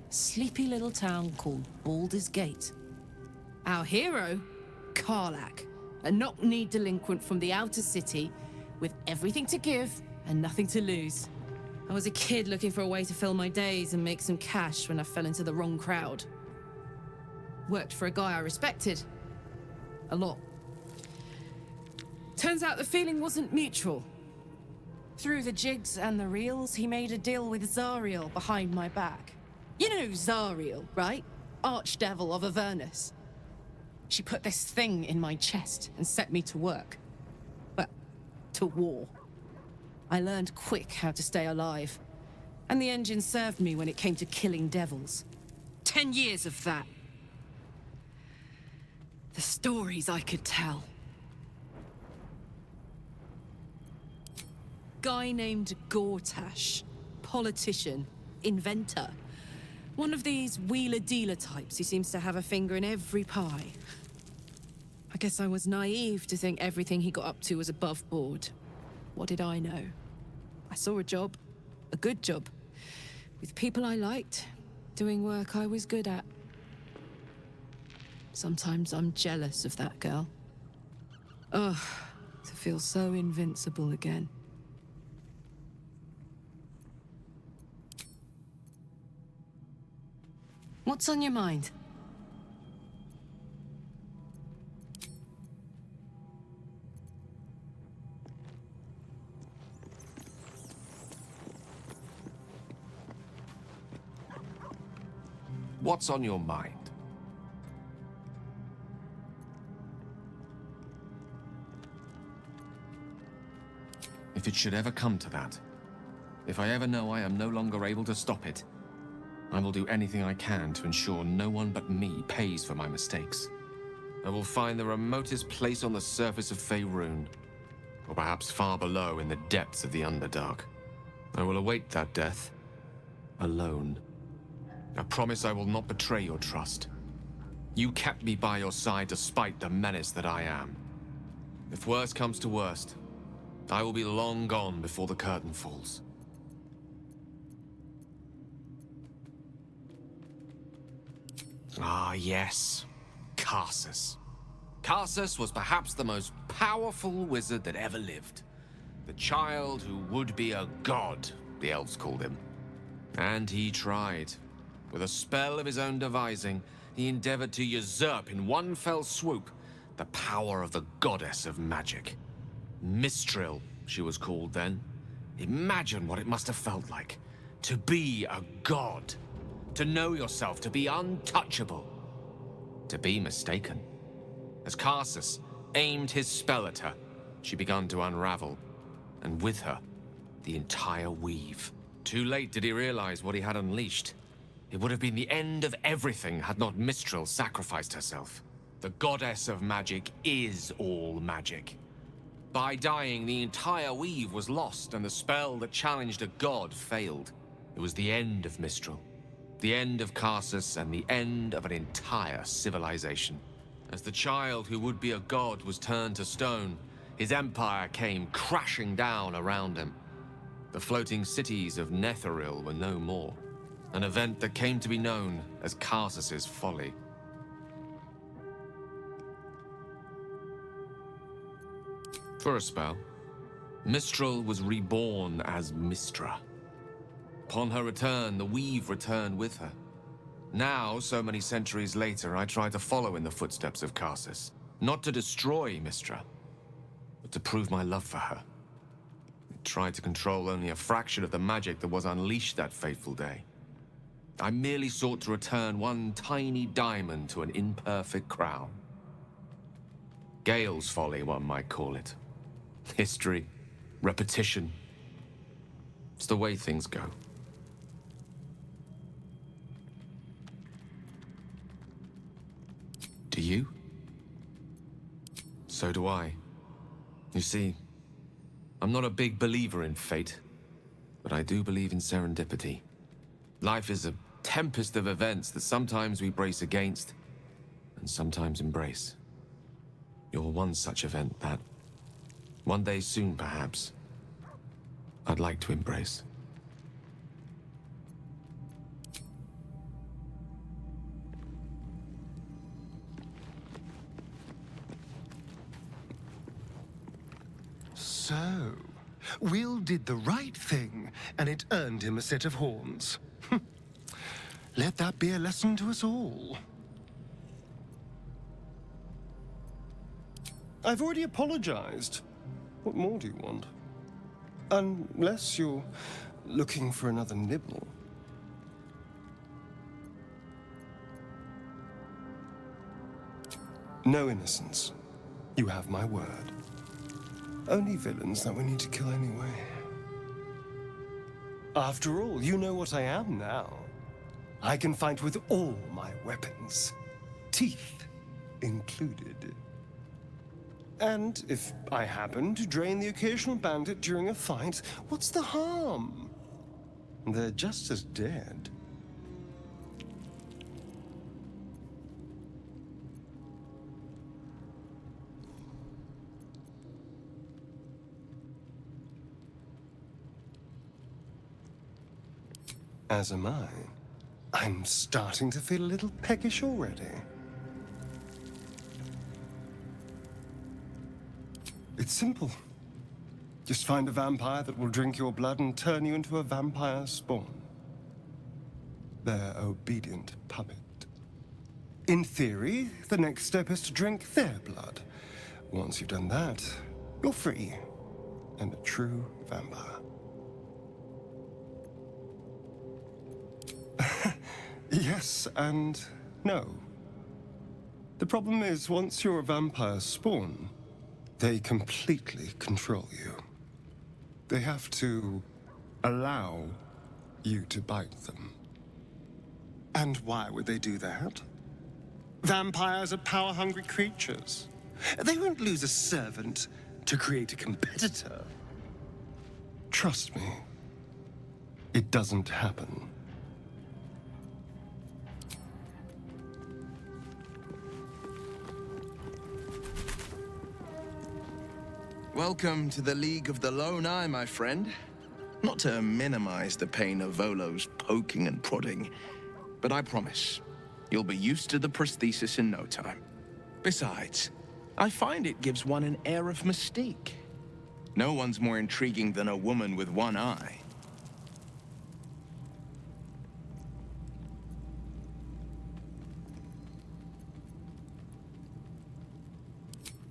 sleepy little town called Baulders Gate. Our hero, Karlach, a knock-knee delinquent from the outer city with everything to give and nothing to lose. I was a kid looking for a way to fill my days and make some cash when I fell into the wrong crowd. Worked for a guy I respected. A lot. Turns out the feeling wasn't mutual. Through the jigs and the reels, he made a deal with Zariel behind my back. You know Zariel, right? Archdevil of Avernus. She put this thing in my chest and set me to work. Well, to war. I learned quick how to stay alive. And the engine served me when it came to killing devils. 10 years of that. The stories I could tell. Guy named Gortash. Politician. Inventor. One of these wheeler-dealer types who seems to have a finger in every pie. I guess I was naive to think everything he got up to was above board. What did I know? I saw a job. A good job. With people I liked. Doing work I was good at. Sometimes I'm jealous of that girl. Ugh. To feel so invincible again. What's on your mind? What's on your mind? If it should ever come to that, if I ever know I am no longer able to stop it, I will do anything I can to ensure no one but me pays for my mistakes. I will find the remotest place on the surface of Faerun, or perhaps far below in the depths of the Underdark. I will await that death, alone. I promise I will not betray your trust. You kept me by your side despite the menace that I am. If worst comes to worst, I will be long gone before the curtain falls. Ah, yes. Karsus. Karsus was perhaps the most powerful wizard that ever lived. The child who would be a god, the elves called him. And he tried. With a spell of his own devising, he endeavored to usurp in one fell swoop the power of the goddess of magic. Mistral, she was called then. Imagine what it must have felt like. To be a god. To know yourself, to be untouchable. To be mistaken. As Karsus aimed his spell at her, she began to unravel. And with her, the entire weave. Too late did he realize what he had unleashed. It would have been the end of everything had not Mistral sacrificed herself. The goddess of magic is all magic. By dying, the entire weave was lost, and the spell that challenged a god failed. It was the end of Mistral. The end of Karsus, and the end of an entire civilization. As the child who would be a god was turned to stone, his empire came crashing down around him. The floating cities of Netheril were no more. An event that came to be known as Karsus's folly. For a spell, Mistral was reborn as Mistra. Upon her return, the weave returned with her. Now, so many centuries later, I try to follow in the footsteps of Karsus. Not to destroy Mistra, but to prove my love for her. I tried to control only a fraction of the magic that was unleashed that fateful day. I merely sought to return one tiny diamond to an imperfect crown. Gale's folly, one might call it. History, repetition. It's the way things go. Do you? So do I. You see, I'm not a big believer in fate, but I do believe in serendipity. Life is a tempest of events that sometimes we brace against, and sometimes embrace. You're one such event that, one day soon perhaps, I'd like to embrace. So, Will did the right thing, and it earned him a set of horns. Let that be a lesson to us all. I've already apologized. What more do you want? Unless you're looking for another nibble. No innocence. You have my word. Only villains that we need to kill anyway. After all, you know what I am now. I can fight with all my weapons, teeth included. And if I happen to drain the occasional bandit during a fight, what's the harm? They're just as dead. As am I. I'm starting to feel a little peckish already. It's simple. Just find a vampire that will drink your blood and turn you into a vampire spawn. Their obedient puppet. In theory, the next step is to drink their blood. Once you've done that, you're free and a true vampire. Yes and no. The problem is, once you're a vampire spawn, they completely control you. They have to allow you to bite them. And why would they do that? Vampires are power-hungry creatures. They won't lose a servant to create a competitor. Trust me, it doesn't happen. Welcome to the League of the Lone Eye, my friend. Not to minimize the pain of Volo's poking and prodding, but I promise, you'll be used to the prosthesis in no time. Besides, I find it gives one an air of mystique. No one's more intriguing than a woman with one eye.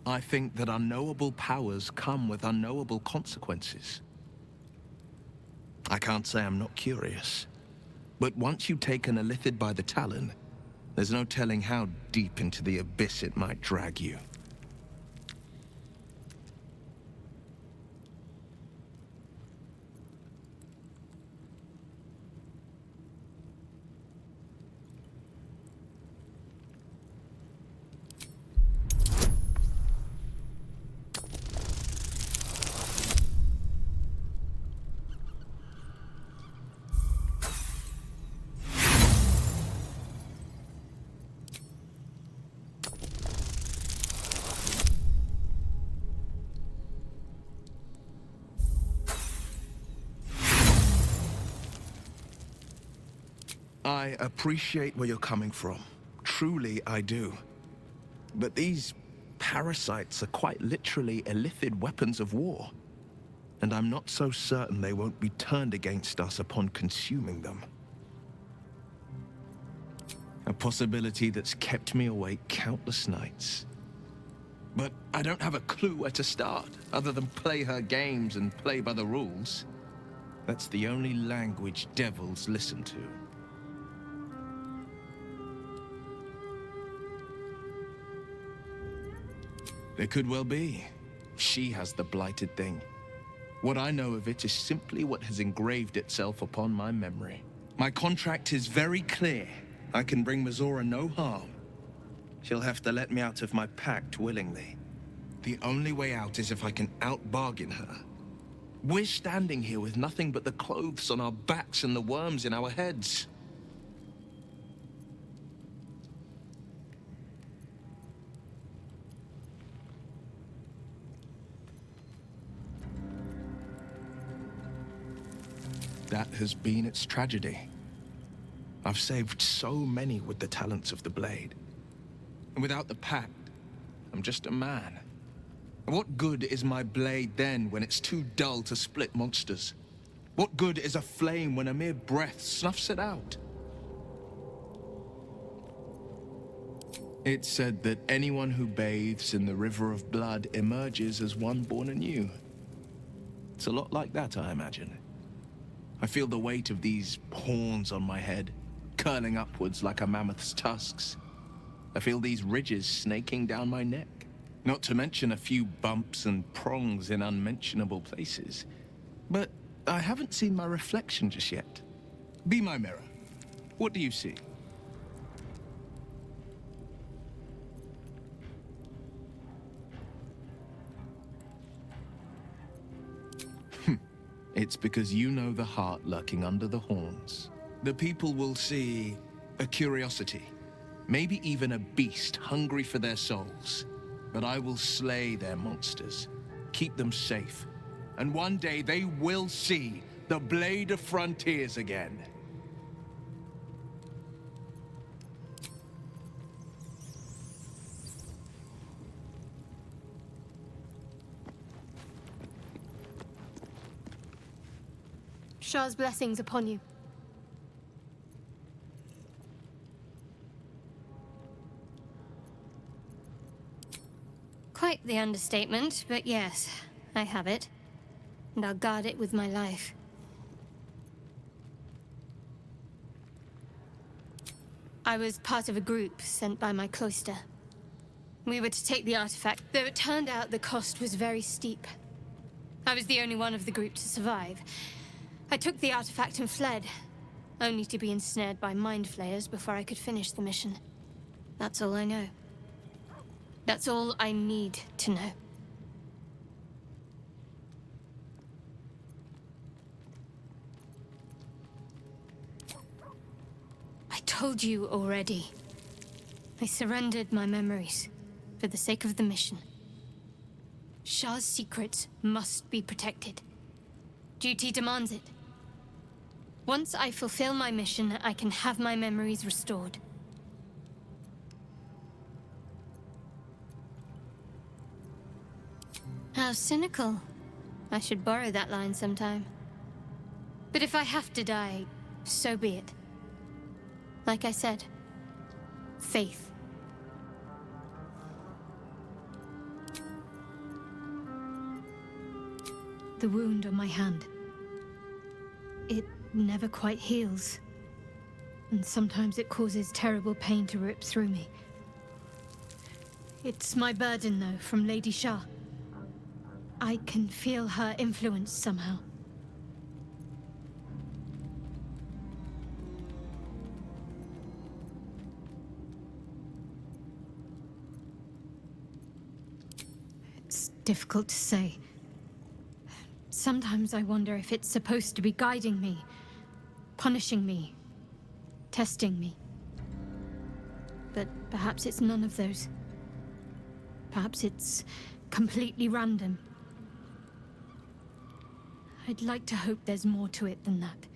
I think that unknowable powers come with unknowable consequences. I can't say I'm not curious, but once you take an illithid by the talon, there's no telling how deep into the abyss it might drag you. I appreciate where you're coming from. Truly, I do. But these parasites are quite literally illithid weapons of war. And I'm not so certain they won't be turned against us upon consuming them. A possibility that's kept me awake countless nights. But I don't have a clue where to start, other than play her games and play by the rules. That's the only language devils listen to. There could well be. She has the blighted thing. What I know of it is simply what has engraved itself upon my memory. My contract is very clear. I can bring Mizora no harm. She'll have to let me out of my pact willingly. The only way out is if I can out-bargain her. We're standing here with nothing but the clothes on our backs and the worms in our heads. That has been its tragedy. I've saved so many with the talents of the blade. And without the pact, I'm just a man. What good is my blade then when it's too dull to split monsters? What good is a flame when a mere breath snuffs it out? It's said that anyone who bathes in the river of blood emerges as one born anew. It's a lot like that, I imagine. I feel the weight of these horns on my head, curling upwards like a mammoth's tusks. I feel these ridges snaking down my neck, not to mention a few bumps and prongs in unmentionable places. But I haven't seen my reflection just yet. Be my mirror. What do you see? It's because you know the heart lurking under the horns. The people will see a curiosity, maybe even a beast hungry for their souls. But I will slay their monsters, keep them safe, and one day they will see the Blade of Frontiers again. Shah's blessings upon you. Quite the understatement, but yes, I have it. And I'll guard it with my life. I was part of a group sent by my cloister. We were to take the artifact, though it turned out the cost was very steep. I was the only one of the group to survive. I took the artifact and fled, only to be ensnared by mind flayers before I could finish the mission. That's all I know. That's all I need to know. I told you already. I surrendered my memories for the sake of the mission. Shah's secrets must be protected. Duty demands it. Once I fulfill my mission, I can have my memories restored. How cynical. I should borrow that line sometime. But if I have to die, so be it. Like I said, faith. The wound on my hand. It never quite heals. And sometimes it causes terrible pain to rip through me. It's my burden, though, from Lady Shah. I can feel her influence somehow. It's difficult to say. Sometimes I wonder if it's supposed to be guiding me, punishing me, testing me. But perhaps it's none of those. Perhaps it's completely random. I'd like to hope there's more to it than that.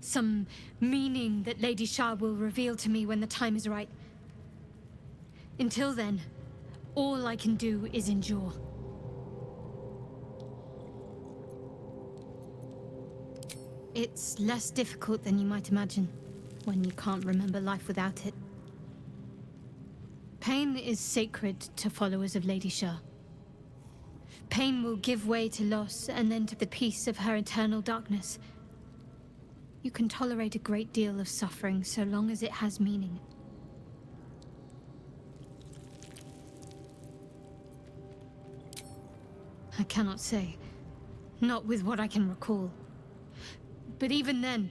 Some meaning that Lady Shah will reveal to me when the time is right. Until then, all I can do is endure. It's less difficult than you might imagine, when you can't remember life without it. Pain is sacred to followers of Lady Shah. Pain will give way to loss, and then to the peace of her eternal darkness. You can tolerate a great deal of suffering so long as it has meaning. I cannot say. Not with what I can recall. But even then,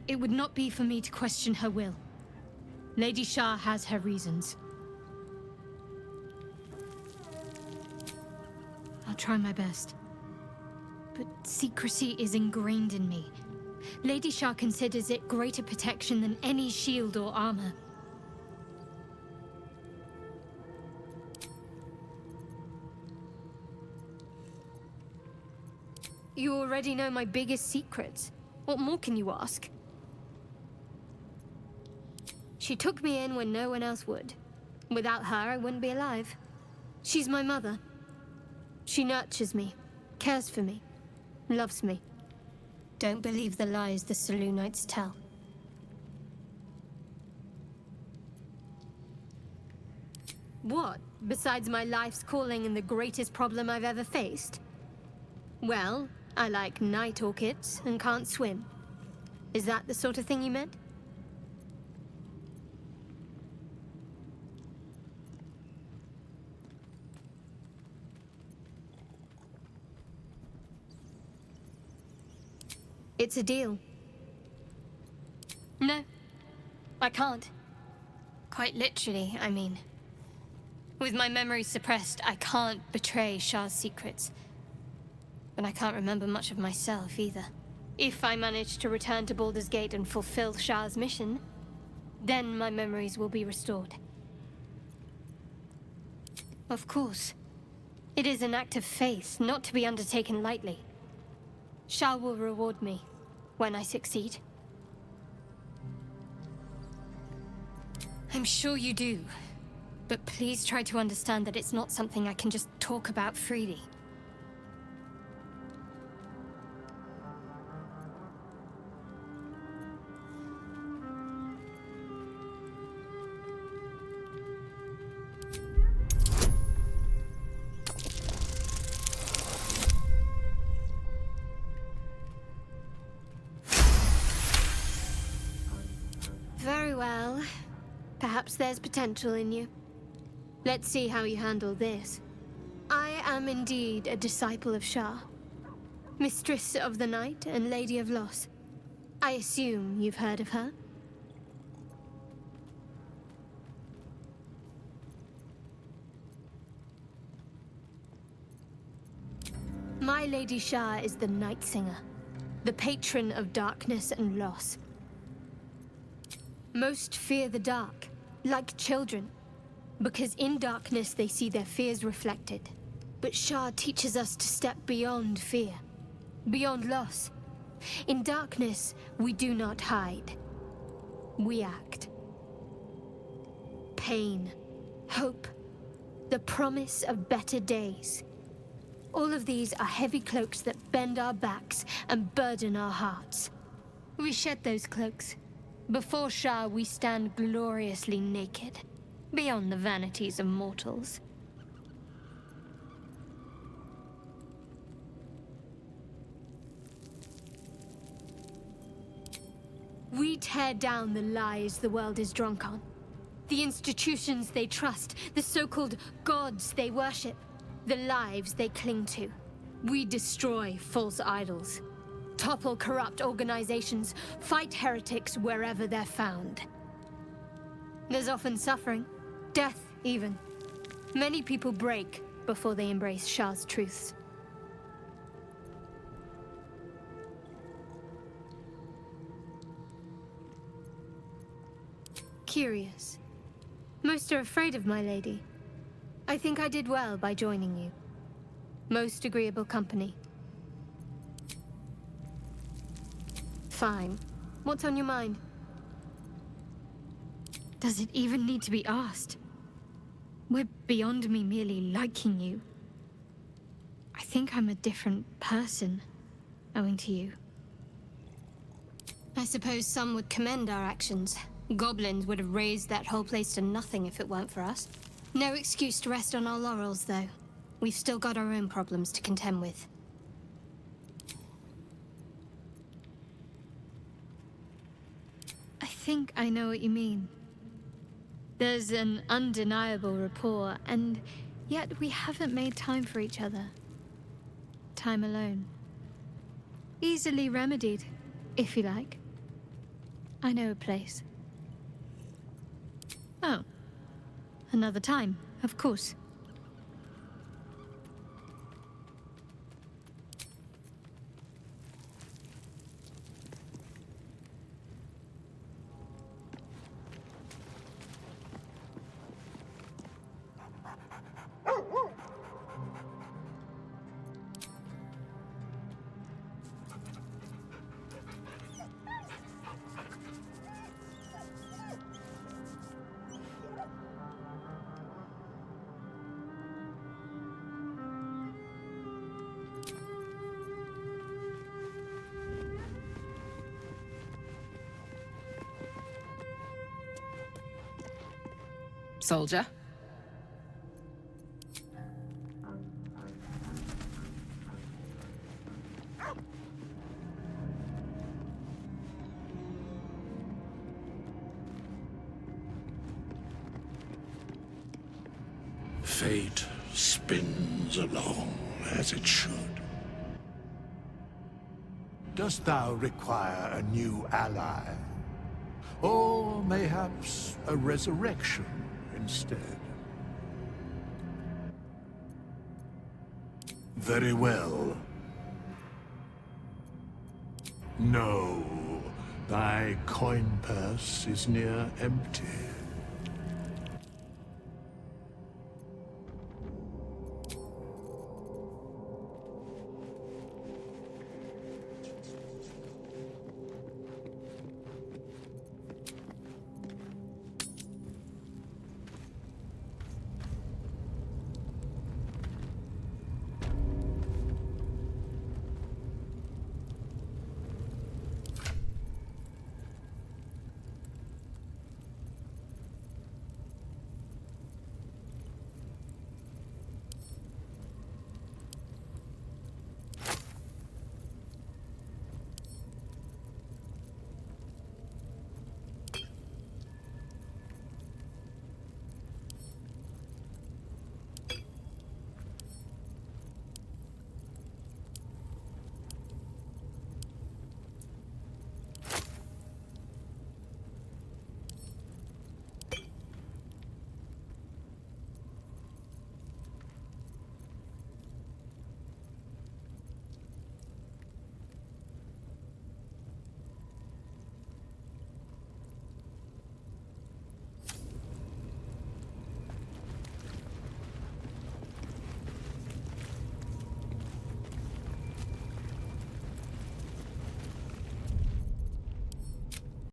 it would not be for me to question her will. Lady Shah has her reasons. I'll try my best. But secrecy is ingrained in me. Lady Shah considers it greater protection than any shield or armor. You already know my biggest secrets. What more can you ask? She took me in when no one else would. Without her, I wouldn't be alive. She's my mother. She nurtures me, cares for me, loves me. Don't believe the lies the Selûnites tell. What, besides my life's calling and the greatest problem I've ever faced? Well, I like night orchids and can't swim. Is that the sort of thing you meant? It's a deal. No, I can't. Quite literally, I mean. With my memory suppressed, I can't betray Shah's secrets. But I can't remember much of myself either. If I manage to return to Baulders Gate and fulfill Shah's mission, then my memories will be restored. Of course. It is an act of faith, not to be undertaken lightly. Shah will reward me when I succeed. I'm sure you do. But please try to understand that it's not something I can just talk about freely. Very well. Perhaps there's potential in you. Let's see how you handle this. I am indeed a disciple of Shah. Mistress of the Night and Lady of Loss. I assume you've heard of her? My Lady Shah is the Night Singer, the patron of darkness and loss. Most fear the dark, like children, because in darkness they see their fears reflected. But Shah teaches us to step beyond fear, beyond loss. In darkness, we do not hide. We act. Pain, hope, the promise of better days. All of these are heavy cloaks that bend our backs and burden our hearts. We shed those cloaks. Before Shah, we stand gloriously naked, beyond the vanities of mortals. We tear down the lies the world is drunk on. The institutions they trust, the so-called gods they worship, the lives they cling to. We destroy false idols. Topple corrupt organizations, fight heretics wherever they're found. There's often suffering, death even. Many people break before they embrace Shah's truths. Curious. Most are afraid of my lady. I think I did well by joining you. Most agreeable company. Fine. What's on your mind? Does it even need to be asked? We're beyond me merely liking you. I think I'm a different person, owing to you. I suppose some would commend our actions. Goblins would have razed that whole place to nothing if it weren't for us. No excuse to rest on our laurels, though. We've still got our own problems to contend with. I think I know what you mean. There's an undeniable rapport, and yet we haven't made time for each other. time alone. Easily remedied, if you like. I know a place. Oh. Another time, of course. Soldier? Fate spins along as it should. Dost thou require a new ally? Or mayhaps a resurrection instead? Very well. No, thy coin purse is near empty.